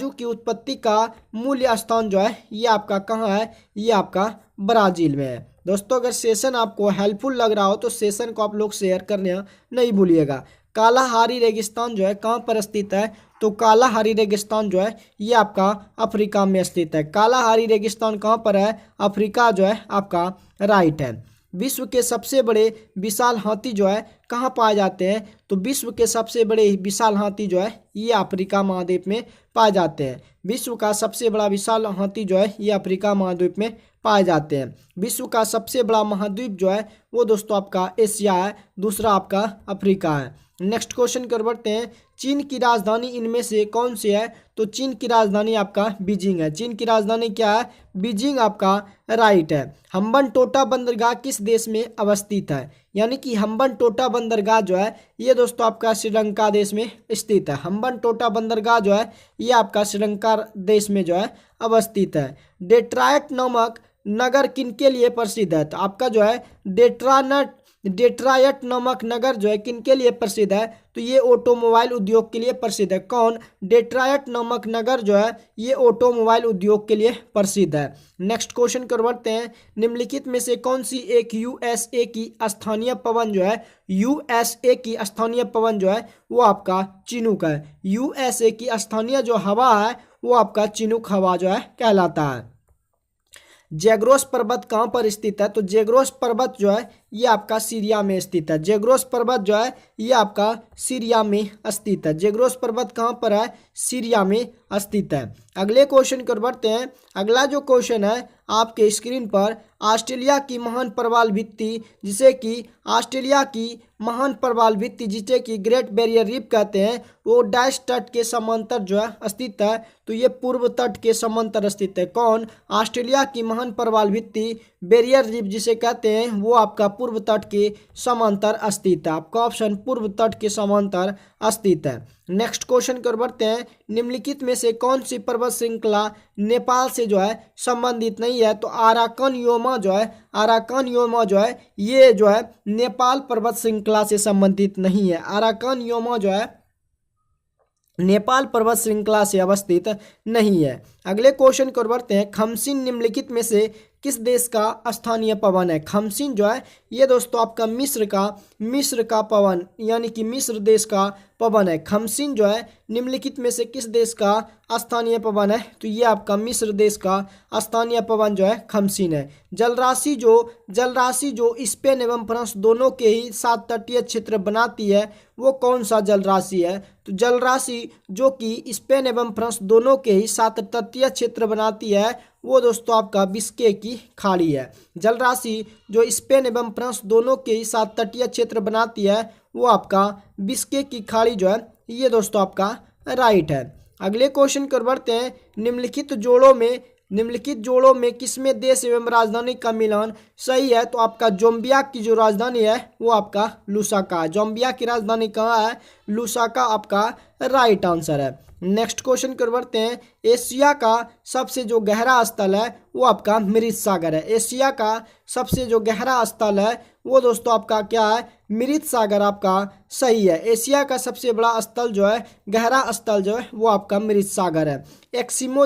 की उत्पत्ति का मूल स्थान जो है ये आपका कहाँ है? ये आपका ब्राज़ील में है। दोस्तों अगर सेशन आपको हेल्पफुल लग रहा हो तो सेशन को आप लोग शेयर करना नहीं भूलिएगा। कालाहारी रेगिस्तान जो है कहाँ पर स्थित है? तो कालाहारी रेगिस्तान जो है ये आपका अफ्रीका में स्थित है। कालाहारी रेगिस्तान कहाँ पर है? अफ्रीका जो है आपका राइट है। विश्व के सबसे बड़े विशाल हाथी जो है कहाँ पाए जाते हैं? तो विश्व के सबसे बड़े विशाल हाथी जो है ये अफ्रीका महाद्वीप में पाए जाते हैं। विश्व का सबसे बड़ा विशाल हाथी जो है ये अफ्रीका महाद्वीप में पाए जाते हैं। विश्व का सबसे बड़ा महाद्वीप जो है वो दोस्तों आपका एशिया है, दूसरा आपका अफ्रीका है। नेक्स्ट क्वेश्चन कर बढ़ते हैं। चीन की राजधानी इनमें से कौन सी है? तो चीन की राजधानी आपका बीजिंग है। चीन की राजधानी क्या है? बीजिंग आपका राइट है। हम्बनटोटा बंदरगाह किस देश में अवस्थित है? यानी कि हम्बनटोटा बंदरगाह जो है ये दोस्तों आपका श्रीलंका देश में स्थित है। हम्बनटोटा बंदरगाह जो है ये आपका श्रीलंका देश में जो है अवस्थित है। डेट्रायट नामक नगर किनके लिए प्रसिद्ध है? तो आपका जो है डेट्रायट नामक नगर जो है किनके लिए प्रसिद्ध है? तो ये ऑटोमोबाइल उद्योग के लिए प्रसिद्ध है। कौन? डेट्रायट नामक नगर जो है ये ऑटोमोबाइल उद्योग के लिए प्रसिद्ध है। नेक्स्ट क्वेश्चन कर बढ़ते हैं। निम्नलिखित में से कौन सी एक यूएसए की स्थानीय पवन जो है यूएसए की स्थानीय पवन जो है वो आपका चिनूक है। यूएसए की स्थानीय जो हवा है वो आपका चिनूक हवा जो है कहलाता है। जैग्रोस पर्वत कहाँ पर स्थित है? तो जैग्रोस पर्वत जो है ये आपका सीरिया में स्थित है। जैग्रोस पर्वत जो है ये आपका सीरिया में स्थित है। जैग्रोस पर्वत कहाँ पर है? सीरिया में स्थित है। अगले क्वेश्चन कर बढ़ते हैं। अगला जो क्वेश्चन है आपके स्क्रीन पर, ऑस्ट्रेलिया की महान प्रवाल भित्ति जिसे कि ग्रेट बैरियर रीफ कहते हैं वो डैश तट के समांतर जो है स्थित है। तो ये पूर्व तट के समांतर स्थित है। कौन? ऑस्ट्रेलिया की महान प्रवाल भित्ति बैरियर रीफ जिसे कहते हैं वो आपका पूर्व तट के समांतर स्थित है। आपका ऑप्शन पूर्व तट के समांतर स्थित है। नेक्स्ट क्वेश्चन कर बढ़ते हैं। निम्नलिखित में से कौन सी पर्वत श्रृंखला नेपाल से जो है संबंधित नहीं है? तो आराकन योमा जो है ये जो है नेपाल पर्वत श्रृंखला से संबंधित नहीं है। आराकन योमा जो है नेपाल पर्वत श्रृंखला से अवस्थित नहीं है। अगले क्वेश्चन को बढ़ते हैं। खमसिन निम्नलिखित में से किस देश का स्थानीय पवन है? खमसिन जो है ये दोस्तों आपका मिस्र का पवन यानी कि मिस्र देश का पवन है। खमसिन जो है निम्नलिखित में से किस देश का स्थानीय पवन है? तो ये आपका मिस्र देश का स्थानीय पवन जो है खमसिन है। जलराशि जो स्पेन एवं फ्रांस दोनों के ही साथ तटीय क्षेत्र बनाती है वो कौन सा जलराशि है? तो जलराशि जो कि स्पेन एवं फ्रांस दोनों के ही साथ तटीय क्षेत्र बनाती है वो दोस्तों आपका बिस्के की खाड़ी है। जलराशि जो स्पेन एवं फ्रांस दोनों के ही साथ तटीय क्षेत्र बनाती है वो आपका बिस्के की खाड़ी जो है ये दोस्तों आपका राइट है। अगले क्वेश्चन कर बढ़ते हैं। निम्नलिखित जोड़ों में किसमें देश एवं राजधानी का मिलान सही है? तो आपका जोम्बिया की जो राजधानी है वो आपका लुसाका है। जोम्बिया की राजधानी कहाँ है? लुसाका आपका राइट आंसर है। नेक्स्ट क्वेश्चन की ओर बढ़ते हैं। एशिया का सबसे जो गहरा स्थल है वो आपका मृत सागर है। एशिया का सबसे जो गहरा स्थल है वो दोस्तों आपका क्या है, मृत सागर आपका सही है। एशिया का सबसे बड़ा स्थल जो है, गहरा स्थल जो है वो आपका मृत सागर है। एक्सिमो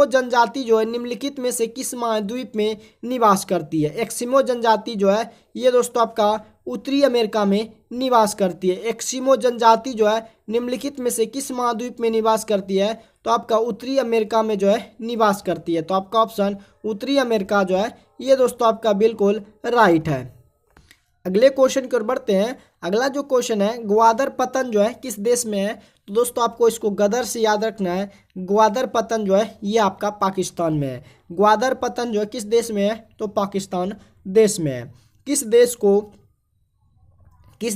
जनजाति जो है निम्नलिखित में से किस महाद्वीप में निवास करती है। एक्सिमो जनजाति जो है ये दोस्तों आपका उत्तरी अमेरिका में निवास करती है। एक्सिमो जनजाति जो है निम्नलिखित में से किस महाद्वीप में निवास करती है, तो आपका उत्तरी अमेरिका में जो है निवास करती है। तो आपका ऑप्शन उत्तरी अमेरिका जो है ये दोस्तों आपका बिल्कुल राइट है। अगले क्वेश्चन की ओर बढ़ते हैं। अगला जो क्वेश्चन है, ग्वादर पतन जो है किस देश में है, तो दोस्तों आपको इसको गदर से याद रखना है। ग्वादर पतन जो है ये आपका पाकिस्तान में है। ग्वादर पतन जो है किस देश में है, तो पाकिस्तान देश में है। किस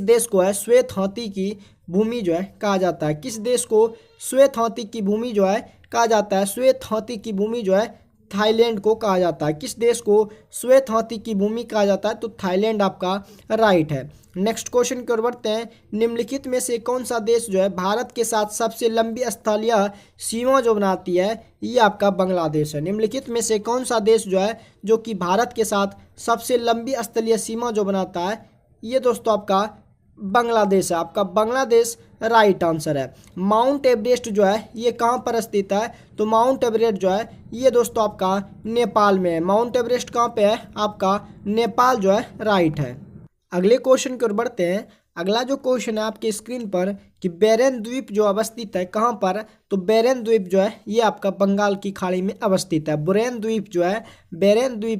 देश को है श्वेत हाथी की भूमि जो है कहा जाता है। किस देश को श्वेत हाथी की भूमि जो है कहा जाता है। श्वेत हाथी की भूमि जो है थाईलैंड को कहा जाता है। किस देश को श्वेत हाथी की भूमि कहा जाता है, तो थाईलैंड आपका राइट है। नेक्स्ट क्वेश्चन की ओर बढ़ते हैं। निम्नलिखित में से कौन सा देश जो है भारत के साथ सबसे लंबी स्थलीय सीमा जो बनाती है, ये आपका बांग्लादेश है। निम्नलिखित में से कौन सा देश जो है जो कि भारत के साथ सबसे लंबी स्थलीय सीमा जो बनाता है, ये दोस्तों आपका बांग्लादेश है। आपका बांग्लादेश राइट आंसर है। माउंट एवरेस्ट जो है ये कहाँ पर स्थित है, तो माउंट एवरेस्ट जो है ये दोस्तों आपका नेपाल में है। माउंट एवरेस्ट कहाँ पे है, आपका नेपाल जो है राइट है। अगले क्वेश्चन की ओर बढ़ते हैं। अगला जो क्वेश्चन है आपके स्क्रीन पर कि बेरेन द्वीप जो अवस्थित है कहाँ पर, तो बेरेन द्वीप जो है ये आपका बंगाल की खाड़ी में अवस्थित है। बेरेन द्वीप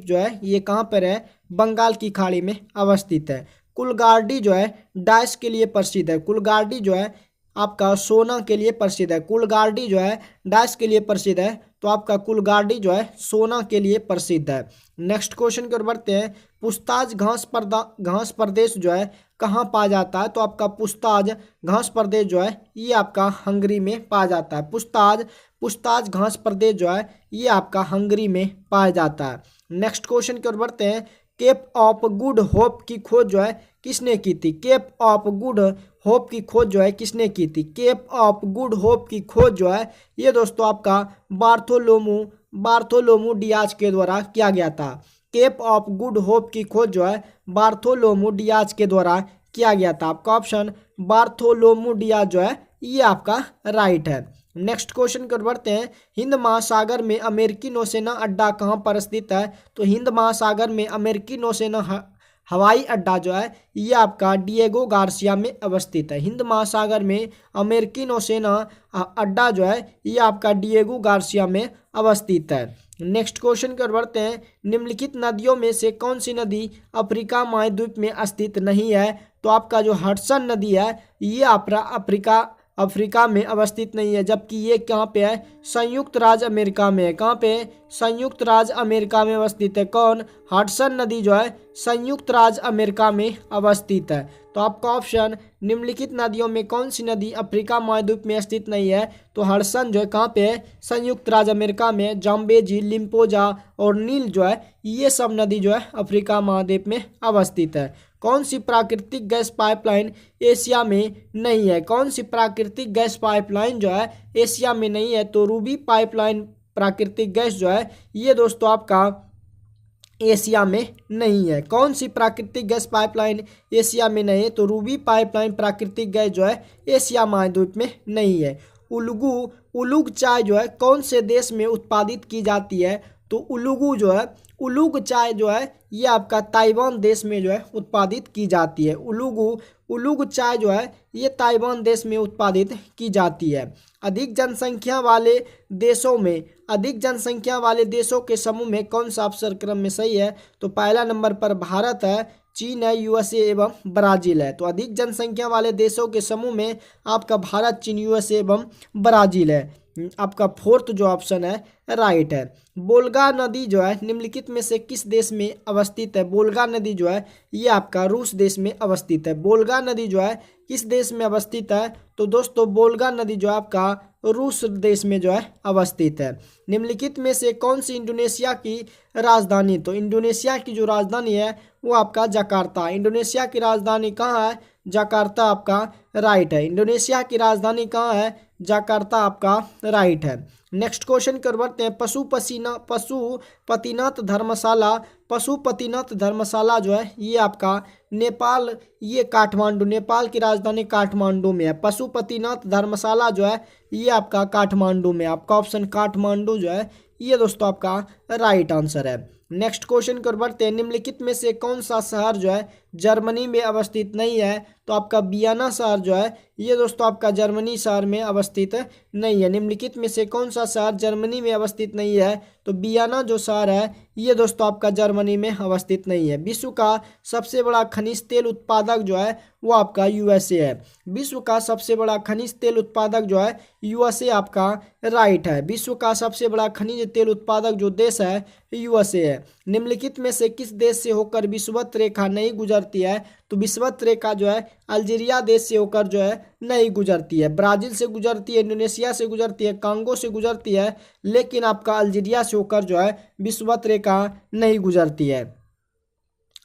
जो है ये कहाँ पर है, बंगाल की खाड़ी में अवस्थित है। कुलगार्डी जो है डाइस के लिए प्रसिद्ध है। कुलगार्डी जो है आपका सोना के लिए प्रसिद्ध है। कुलगार्डी जो है डाइस के लिए प्रसिद्ध है, तो आपका कुलगार्डी जो है सोना के लिए प्रसिद्ध है। नेक्स्ट क्वेश्चन की ओर बढ़ते हैं। पुस्ताज घास प्रदेश जो है कहाँ पाया जाता है, तो आपका पुस्ताज घास प्रदेश जो है ये आपका हंगरी में पाया जाता है। पुस्ताज घास प्रदेश जो है ये आपका हंगरी में पाया जाता है। नेक्स्ट क्वेश्चन की ओर बढ़ते हैं। केप ऑफ गुड होप की खोज जो है किसने की थी। केप ऑफ गुड होप की खोज जो है किसने की थी। केप ऑफ गुड होप की खोज जो है ये दोस्तों आपका बार्थोलोमू डियाज के द्वारा किया गया था। केप ऑफ गुड होप की खोज जो है बार्थोलोमू डियाज के द्वारा किया गया था। आपका ऑप्शन बार्थोलोमू डियाज जो है ये आपका राइट है। नेक्स्ट क्वेश्चन कर बढ़ते हैं। हिंद महासागर में अमेरिकी नौसेना अड्डा कहाँ पर स्थित है, तो हिंद महासागर में अमेरिकी नौसेना हवाई अड्डा जो है ये आपका डिएगो गार्सिया में अवस्थित है। हिंद महासागर में अमेरिकी नौसेना अड्डा जो है ये आपका डिएगो गार्सिया में अवस्थित है। नेक्स्ट क्वेश्चन की ओर बढ़ते हैं। निम्नलिखित नदियों में से कौन सी नदी अफ्रीका महाद्वीप में स्थित नहीं है, तो आपका जो हडसन नदी है ये अफ्रीका में अवस्थित नहीं है, जबकि ये कहाँ पे है, संयुक्त राज्य अमेरिका में है। कहाँ पे, संयुक्त राज्य अमेरिका में अवस्थित है। कौन, हडसन नदी जो है संयुक्त राज्य अमेरिका में अवस्थित है। तो आपका ऑप्शन निम्नलिखित नदियों में कौन सी नदी अफ्रीका महाद्वीप में स्थित नहीं है, तो हडसन जो है कहाँ पे है, संयुक्त राज्य अमेरिका में। जाम्बेजी, लिम्पोजा और नील जो है ये सब नदी जो है अफ्रीका महाद्वीप में अवस्थित है। कौन सी प्राकृतिक गैस पाइपलाइन एशिया में नहीं है, कौन सी प्राकृतिक गैस पाइपलाइन जो है एशिया में नहीं है, तो रूबी पाइपलाइन प्राकृतिक गैस जो है ये दोस्तों आपका एशिया में नहीं है। कौन सी प्राकृतिक गैस पाइपलाइन एशिया में नहीं है, तो रूबी पाइपलाइन प्राकृतिक गैस जो है एशिया महाद्वीप में नहीं है। उलुग चाय जो है कौन से देश में उत्पादित की जाती है, तो उलुग चाय जो है ये आपका ताइवान देश में जो है उत्पादित की जाती है। उलुग चाय जो है ये ताइवान देश में उत्पादित की जाती है। अधिक जनसंख्या वाले देशों के समूह में कौन सा अवसर क्रम में सही है, तो पहला नंबर पर भारत है, चीन है, यूएसए एवं ब्राजील है। तो अधिक जनसंख्या वाले देशों के समूह में आपका भारत, चीन, यूएसए एवं ब्राजील है। आपका फोर्थ जो ऑप्शन है राइट है। वोल्गा नदी जो है निम्नलिखित में से किस देश में अवस्थित है। वोल्गा नदी जो है ये आपका रूस देश में अवस्थित है। वोल्गा नदी जो है किस देश में अवस्थित है, तो दोस्तों वोल्गा नदी जो है आपका रूस देश में जो है अवस्थित है। निम्नलिखित में से कौन सी इंडोनेशिया की राजधानी, तो इंडोनेशिया की जो राजधानी है वो आपका जकार्ता। इंडोनेशिया की राजधानी कहाँ है, जकार्ता आपका राइट है। इंडोनेशिया की राजधानी कहाँ है? जकार्ता आपका राइट है। नेक्स्ट क्वेश्चन कर बढ़ते हैं। पशुपतिनाथ धर्मशाला, पशुपतिनाथ धर्मशाला जो है ये आपका नेपाल, ये काठमांडू, नेपाल की राजधानी काठमांडू में है। पशुपतिनाथ धर्मशाला जो है ये आपका काठमांडू में, आपका ऑप्शन काठमांडू जो है ये दोस्तों आपका राइट आंसर है। नेक्स्ट क्वेश्चन कर बढ़ते हैं। निम्नलिखित में से कौन सा शहर जो है जर्मनी में अवस्थित नहीं है? तो आपका वियना शहर जो है ये दोस्तों आपका जर्मनी शहर में अवस्थित नहीं है। निम्नलिखित में से कौन सा शहर जर्मनी में अवस्थित नहीं है? तो वियना जो शहर है ये दोस्तों आपका जर्मनी में अवस्थित नहीं है। विश्व का सबसे बड़ा खनिज तेल उत्पादक जो है वो आपका यूएसए है। विश्व का सबसे बड़ा खनिज तेल उत्पादक जो है यूएसए आपका राइट है। विश्व का सबसे बड़ा खनिज तेल उत्पादक जो देश है यूएसए है। निम्नलिखित में से किस देश से होकर विषुवत रेखा नहीं गुजरती है? तो विषुवत रेखा जो है अल्जीरिया देश से होकर जो है नहीं गुजरती है। ब्राजील से गुजरती है, इंडोनेशिया से गुजरती है, कांगो से गुजरती है, लेकिन आपका अल्जीरिया से होकर जो है विषुवत रेखा नहीं गुजरती है।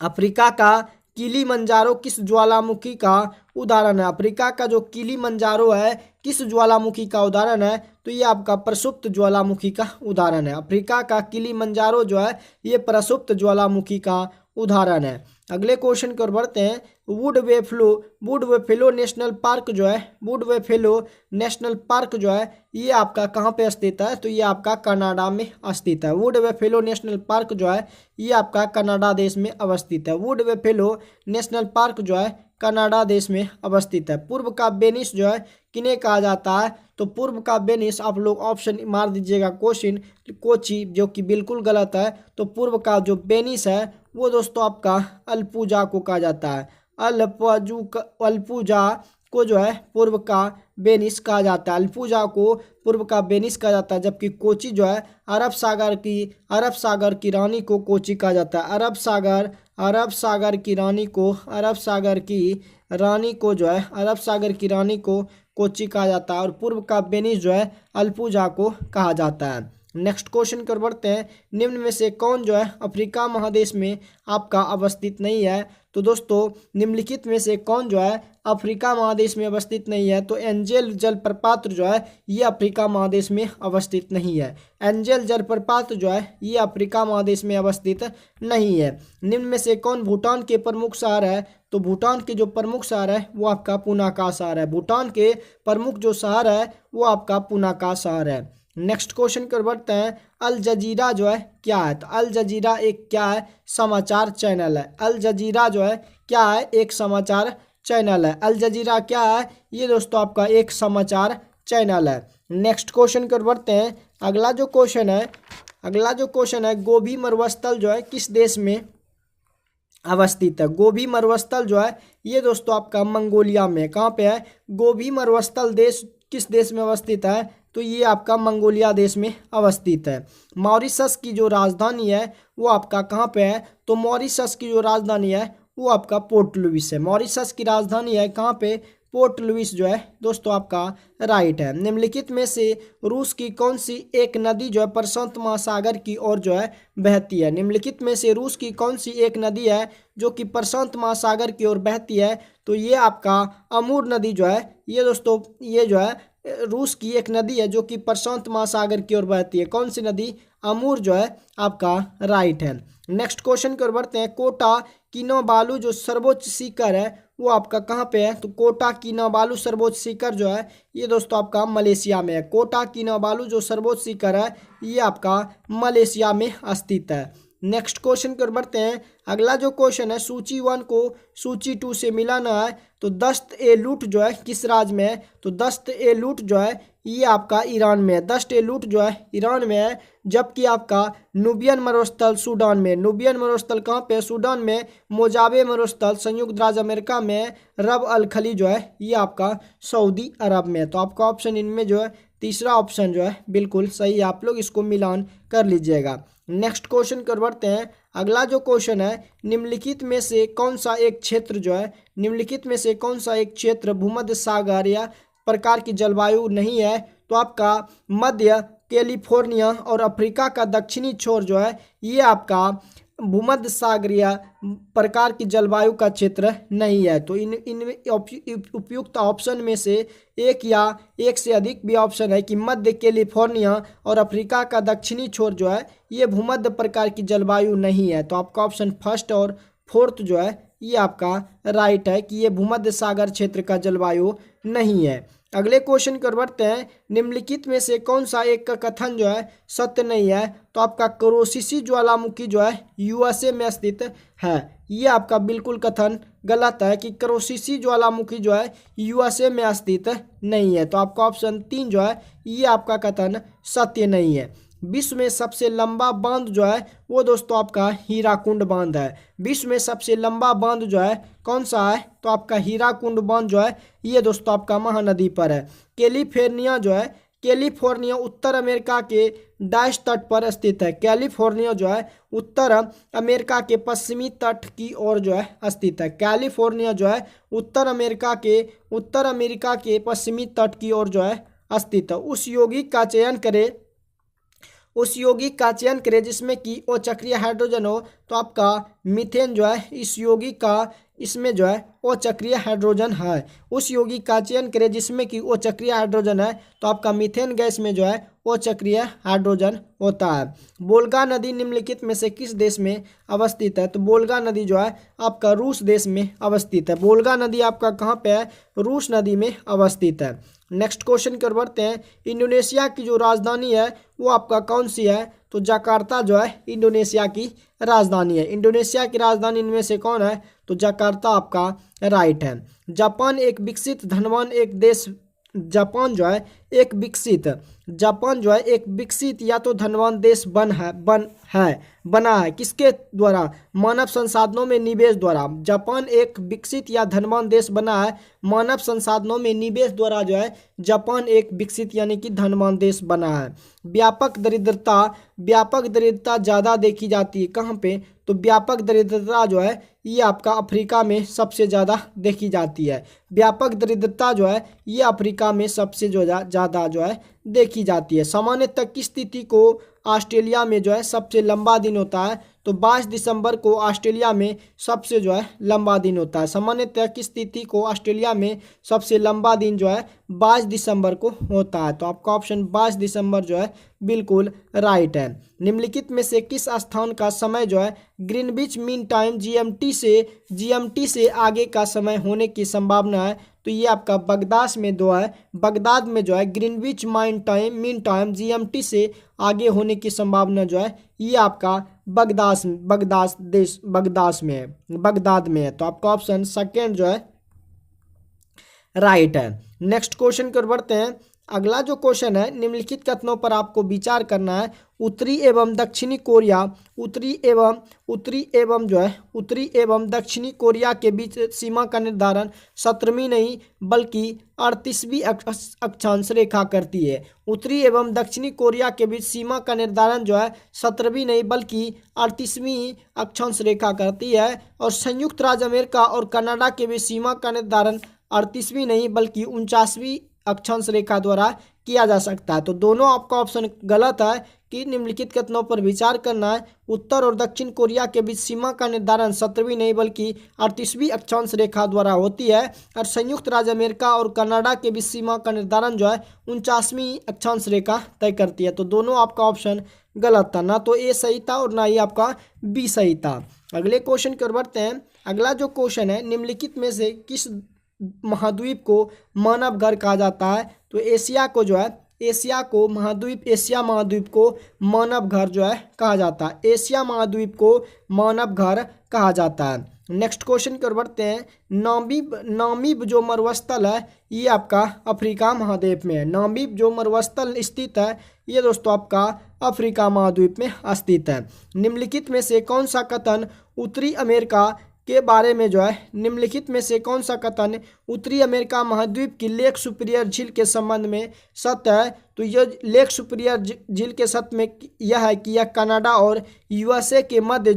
अफ्रीका का किलिमंजारो किस ज्वालामुखी का उदाहरण है? अफ्रीका का जो किलिमंजारो है किस ज्वालामुखी का उदाहरण है? तो ये आपका प्रसुप्त ज्वालामुखी का उदाहरण है। अफ्रीका का किलिमंजारो जो है ये प्रसुप्त ज्वालामुखी का उदाहरण है। अगले क्वेश्चन की ओर बढ़ते हैं। वुड बेफेलो नेशनल पार्क जो है, वुड बेफेलो नेशनल पार्क जो है ये आपका कहाँ पे स्थित है? तो ये आपका कनाडा में स्थित है। वुड बेफेलो नेशनल पार्क जो है ये आपका कनाडा देश में अवस्थित है। वुड बेफेलो नेशनल पार्क जो है कनाडा देश में अवस्थित है। पूर्व का वेनिस जो है किन्हें कहा जाता है? तो पूर्व का वेनिस, आप लोग ऑप्शन मार दीजिएगा क्वेश्चन कोची, जो कि बिल्कुल गलत है। तो पूर्व का जो वेनिस है वो दोस्तों आपका अल्पुजा को कहा जाता है। अल्पुजा को जो है पूर्व का वेनिस कहा जाता है। अल्पुजा को पूर्व का वेनिस कहा जाता है, जबकि कोची जो है अरब सागर की रानी को कोची कहा जाता है। अरब सागर की रानी को कोची कहा जाता है और पूर्व का वेनिस जो है अल्पुजा को कहा जाता है। नेक्स्ट क्वेश्चन कर बढ़ते हैं। निम्न में से कौन जो है अफ्रीका महादेश में आपका अवस्थित नहीं है? तो दोस्तों निम्नलिखित में से कौन जो है अफ्रीका महादेश में अवस्थित नहीं है? तो एंजेल जलप्रपात जो है ये अफ्रीका महादेश में अवस्थित नहीं है। एंजेल जलप्रपात जो है ये अफ्रीका महादेश में अवस्थित नहीं है। निम्न में से कौन भूटान के प्रमुख शहर है? तो भूटान के जो प्रमुख शहर है वो आपका पुनाका शहर है। भूटान के प्रमुख जो शहर है वो आपका पुनाका शहर है। नेक्स्ट क्वेश्चन कर बढ़ते हैं। अल जजीरा जो है क्या है? तो अल जजीरा एक क्या है? समाचार चैनल है। अल जजीरा जो है क्या है? एक समाचार चैनल है। अल जजीरा क्या है? ये दोस्तों आपका एक समाचार चैनल है। नेक्स्ट क्वेश्चन कर बढ़ते हैं। अगला जो क्वेश्चन है गोभी मरुस्थल जो है किस देश में अवस्थित है? गोभी मरुस्थल जो है ये दोस्तों आपका मंगोलिया में। कहाँ पे है? गोभी मरुस्थल देश किस देश में अवस्थित है? तो ये आपका मंगोलिया देश में अवस्थित है। मॉरिशस की जो राजधानी है वो आपका कहाँ पे है? तो मॉरिशस की जो राजधानी है वो आपका पोर्ट लुइस है। मॉरिशस की राजधानी है कहाँ पे? पोर्ट लुइस जो है दोस्तों आपका राइट है। निम्नलिखित में से रूस की कौन सी एक नदी जो है प्रशांत महासागर की ओर जो है बहती है? निम्नलिखित में से रूस की कौन सी एक नदी है जो कि प्रशांत महासागर की ओर बहती है? तो ये आपका अमूर नदी जो है ये दोस्तों ये जो है रूस की एक नदी है जो कि प्रशांत महासागर की ओर बहती है। कौन सी नदी? अमूर जो है आपका राइट है। नेक्स्ट क्वेश्चन की ओर बढ़ते हैं। कोटा किनाबालू जो सर्वोच्च शिखर है वो आपका कहाँ पे है? तो कोटा किनाबालू सर्वोच्च शिखर जो है ये दोस्तों आपका मलेशिया में है। कोटा किनाबालू जो सर्वोच्च शिखर है ये आपका मलेशिया में स्थित है। नेक्स्ट क्वेश्चन की ओर बढ़ते हैं। अगला जो क्वेश्चन है सूची 1 को सूची 2 से मिलाना है। तो दस्त-ए-लूट जो है किस राज्य में है? तो दस्त-ए-लूट जो है ये आपका ईरान में है। दस्त-ए-लूट जो है ईरान में है, जबकि आपका नुबियन मरुस्थल सूडान में। नुबियन मरुस्थल कहाँ पे है? सूडान में। मोजाबे मरुस्थल संयुक्त राज्य अमेरिका में। रब अल खली जो है ये आपका सऊदी अरब में है। तो आपका ऑप्शन इनमें जो है तीसरा ऑप्शन जो है बिल्कुल सही है। आप लोग इसको मिलान कर लीजिएगा। नेक्स्ट क्वेश्चन कर बढ़ते हैं। अगला जो क्वेश्चन है निम्नलिखित में से कौन सा एक क्षेत्र भूमध्य सागर या प्रकार की जलवायु नहीं है? तो आपका मध्य कैलिफोर्निया और अफ्रीका का दक्षिणी छोर जो है ये आपका भूमध्य सागरीय प्रकार की जलवायु का क्षेत्र नहीं है। तो इन उपयुक्त ऑप्शन में से एक या एक से अधिक भी ऑप्शन है कि मध्य कैलिफोर्निया और अफ्रीका का दक्षिणी छोर जो है ये भूमध्य प्रकार की जलवायु नहीं है। तो आपका ऑप्शन फर्स्ट और फोर्थ जो है ये आपका राइट है कि ये भूमध्य सागर क्षेत्र का जलवायु नहीं है। अगले क्वेश्चन की ओर बढ़ते हैं। निम्नलिखित में से कौन सा एक का कथन जो है सत्य नहीं है? तो आपका करोसिसी ज्वालामुखी जो है यूएसए में स्थित है। ये आपका बिल्कुल कथन गलत है कि करोसिसी ज्वालामुखी जो है यूएसए में स्थित नहीं है। तो आपका ऑप्शन 3 जो है ये आपका कथन सत्य नहीं है। विश्व में सबसे लंबा बांध जो है वो दोस्तों आपका हीराकुंड बांध है। विश्व में सबसे लंबा बांध जो है कौन सा है? तो आपका हीराकुंड बांध जो है ये दोस्तों आपका महानदी पर है। कैलिफोर्निया उत्तर अमेरिका के डैश तट पर स्थित है। कैलिफोर्निया जो है उत्तर अमेरिका के पश्चिमी तट की ओर जो है स्थित है। कैलिफोर्निया जो है उत्तर अमेरिका के पश्चिमी तट की ओर जो है स्थित है। उस यौगिक का चयन करें जिसमें कि अचक्रीय हाइड्रोजन हो। तो आपका मीथेन जो है इस यौगिक का इसमें जो है अचक्रीय हाइड्रोजन है। उस यौगिक का चयन करें जिसमें कि अचक्रीय हाइड्रोजन है। तो आपका मीथेन गैस में जो है अचक्रीय हाइड्रोजन होता है। वोल्गा नदी निम्नलिखित में से किस देश में अवस्थित है? तो वोल्गा नदी जो है आपका रूस देश में अवस्थित है। वोल्गा नदी आपका कहाँ पे है? रूस नदी में अवस्थित है। नेक्स्ट क्वेश्चन की ओर बढ़ते हैं। इंडोनेशिया की जो राजधानी है वो आपका कौन सी है? तो जकार्ता जो है इंडोनेशिया की राजधानी है। इंडोनेशिया की राजधानी इनमें से कौन है? तो जकार्ता आपका राइट है। जापान जो है एक विकसित या तो धनवान देश बना है किसके द्वारा? मानव संसाधनों में निवेश द्वारा। जापान एक विकसित या धनवान देश बना है मानव संसाधनों में निवेश द्वारा जो है जापान एक विकसित यानी कि धनवान देश बना है। व्यापक दरिद्रता ज़्यादा देखी जाती है कहाँ पे? तो व्यापक दरिद्रता जो है ये आपका अफ्रीका में सबसे ज़्यादा देखी जाती है। व्यापक दरिद्रता जो है ये अफ्रीका में सबसे ज़्यादा जो है देखी जाती है। सामान्यतः किस तिथि को ऑस्ट्रेलिया में जो है सबसे लंबा दिन होता है? तो 22 दिसंबर को ऑस्ट्रेलिया में सबसे जो है लंबा दिन होता है। सामान्यतः किस तिथि को ऑस्ट्रेलिया में सबसे लंबा दिन जो है 22 दिसंबर को होता है। तो आपका ऑप्शन 22 दिसंबर जो है बिल्कुल राइट है। निम्नलिखित में से किस स्थान का समय जो है ग्रीनविच मीन टाइम जीएमटी से आगे का समय होने की संभावना है? तो ये आपका बगदाद में जो है ग्रीनविच मीन टाइम जीएमटी से आगे होने की संभावना जो है ये आपका बगदाद में है। तो आपका ऑप्शन सेकेंड जो है राइट है। नेक्स्ट क्वेश्चन की ओर बढ़ते हैं। अगला जो क्वेश्चन है निम्नलिखित कथनों पर आपको विचार करना है। उत्तरी एवं दक्षिणी कोरिया के बीच सीमा का निर्धारण 17वीं नहीं बल्कि 38वीं अक्षांश रेखा करती है। उत्तरी एवं दक्षिणी कोरिया के बीच सीमा का निर्धारण जो है 17वीं नहीं बल्कि 38वीं अक्षांश रेखा करती है। और संयुक्त राज्य अमेरिका और कनाडा के बीच सीमा का निर्धारण 38वीं नहीं बल्कि 49वीं अक्षांश रेखा द्वारा किया जा सकता है। तो दोनों आपका ऑप्शन गलत है कि निम्नलिखित कथनों पर विचार करना है। उत्तर और दक्षिण कोरिया के बीच सीमा का निर्धारण 17वीं नहीं बल्कि 38वीं अक्षांश रेखा द्वारा होती है। और संयुक्त राज्य अमेरिका और कनाडा के बीच सीमा का निर्धारण जो है 49वीं अक्षांश रेखा तय करती है। तो दोनों आपका ऑप्शन गलत था, ना तो ए सही था और ना ही आपका बी सही था। अगले क्वेश्चन की ओर बढ़ते हैं। अगला जो क्वेश्चन है निम्नलिखित में से किस महाद्वीप को मानव घर कहा जाता है? तो एशिया महाद्वीप को मानव घर जो है कहा जाता है। एशिया महाद्वीप को मानव घर कहा जाता है। नेक्स्ट क्वेश्चन की ओर बढ़ते हैं। नामीब जो मरुस्थल है ये आपका अफ्रीका महाद्वीप में है। नामीब जो मरुस्थल स्थित है ये दोस्तों आपका अफ्रीका महाद्वीप में स्थित है। निम्नलिखित में से कौन सा कथन उत्तरी अमेरिका महाद्वीप की लेक सुपीरियर झील के संबंध में सत्य है? तो यह लेक सुपीरियर झील के सत्य में यह है कि यह कनाडा और यूएसए के मध्य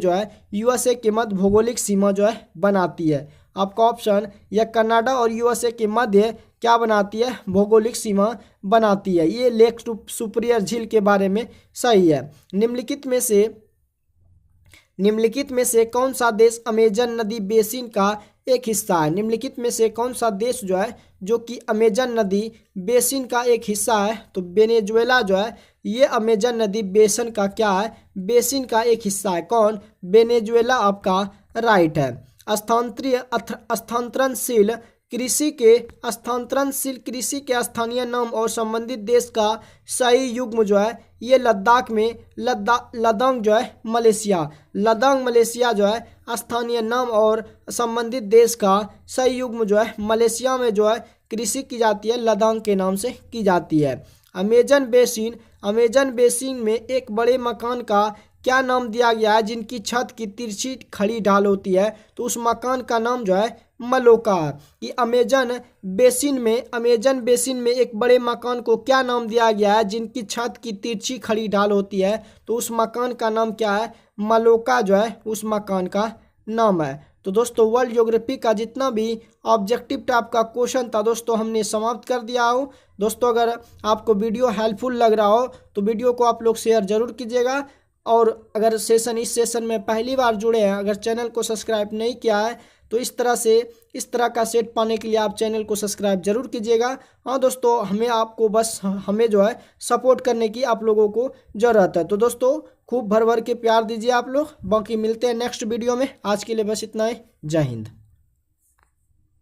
भौगोलिक सीमा जो है बनाती है। आपका ऑप्शन यह कनाडा और यूएसए के मध्य क्या बनाती है? भौगोलिक सीमा बनाती है। ये लेक सुपीरियर झील के बारे में सही है। निम्नलिखित में से निम्नलिखित में से कौन सा देश अमेजन नदी बेसिन का एक हिस्सा है? निम्नलिखित में से कौन सा देश जो है जो कि अमेजन नदी बेसिन का एक हिस्सा है? तो वेनेजुएला जो है ये अमेजन नदी बेसिन का क्या है? बेसिन का एक हिस्सा है। कौन? वेनेजुएला आपका राइट है। स्थानांतरणशील कृषि के स्थानीय नाम और संबंधित देश का सही युग्म जो है ये लद्दाख में लदांग जो है मलेशिया, लदांग मलेशिया जो है स्थानीय नाम और संबंधित देश का सही युग्म जो है मलेशिया में जो है कृषि की जाती है लदांग के नाम से की जाती है। अमेजन बेसिन में एक बड़े मकान का क्या नाम दिया गया है जिनकी छत की तिरछी खड़ी ढाल होती है? तो उस मकान का नाम जो है मलोका। कि अमेजन बेसिन में एक बड़े मकान को क्या नाम दिया गया है जिनकी छत की तिरछी खड़ी ढाल होती है? तो उस मकान का नाम क्या है? मलोका जो है उस मकान का नाम है। तो दोस्तों वर्ल्ड ज्योग्राफी का जितना भी ऑब्जेक्टिव टाइप का क्वेश्चन था दोस्तों हमने समाप्त कर दिया हो। दोस्तों अगर आपको वीडियो हेल्पफुल लग रहा हो तो वीडियो को आप लोग शेयर जरूर कीजिएगा, और अगर इस सेशन में पहली बार जुड़े हैं, अगर चैनल को सब्सक्राइब नहीं किया है तो इस तरह का सेट पाने के लिए आप चैनल को सब्सक्राइब जरूर कीजिएगा। हाँ दोस्तों हमें जो है सपोर्ट करने की आप लोगों को ज़रूरत है। तो दोस्तों खूब भर भर के प्यार दीजिए आप लोग। बाकी मिलते हैं नेक्स्ट वीडियो में। आज के लिए बस इतना ही। जय हिंद।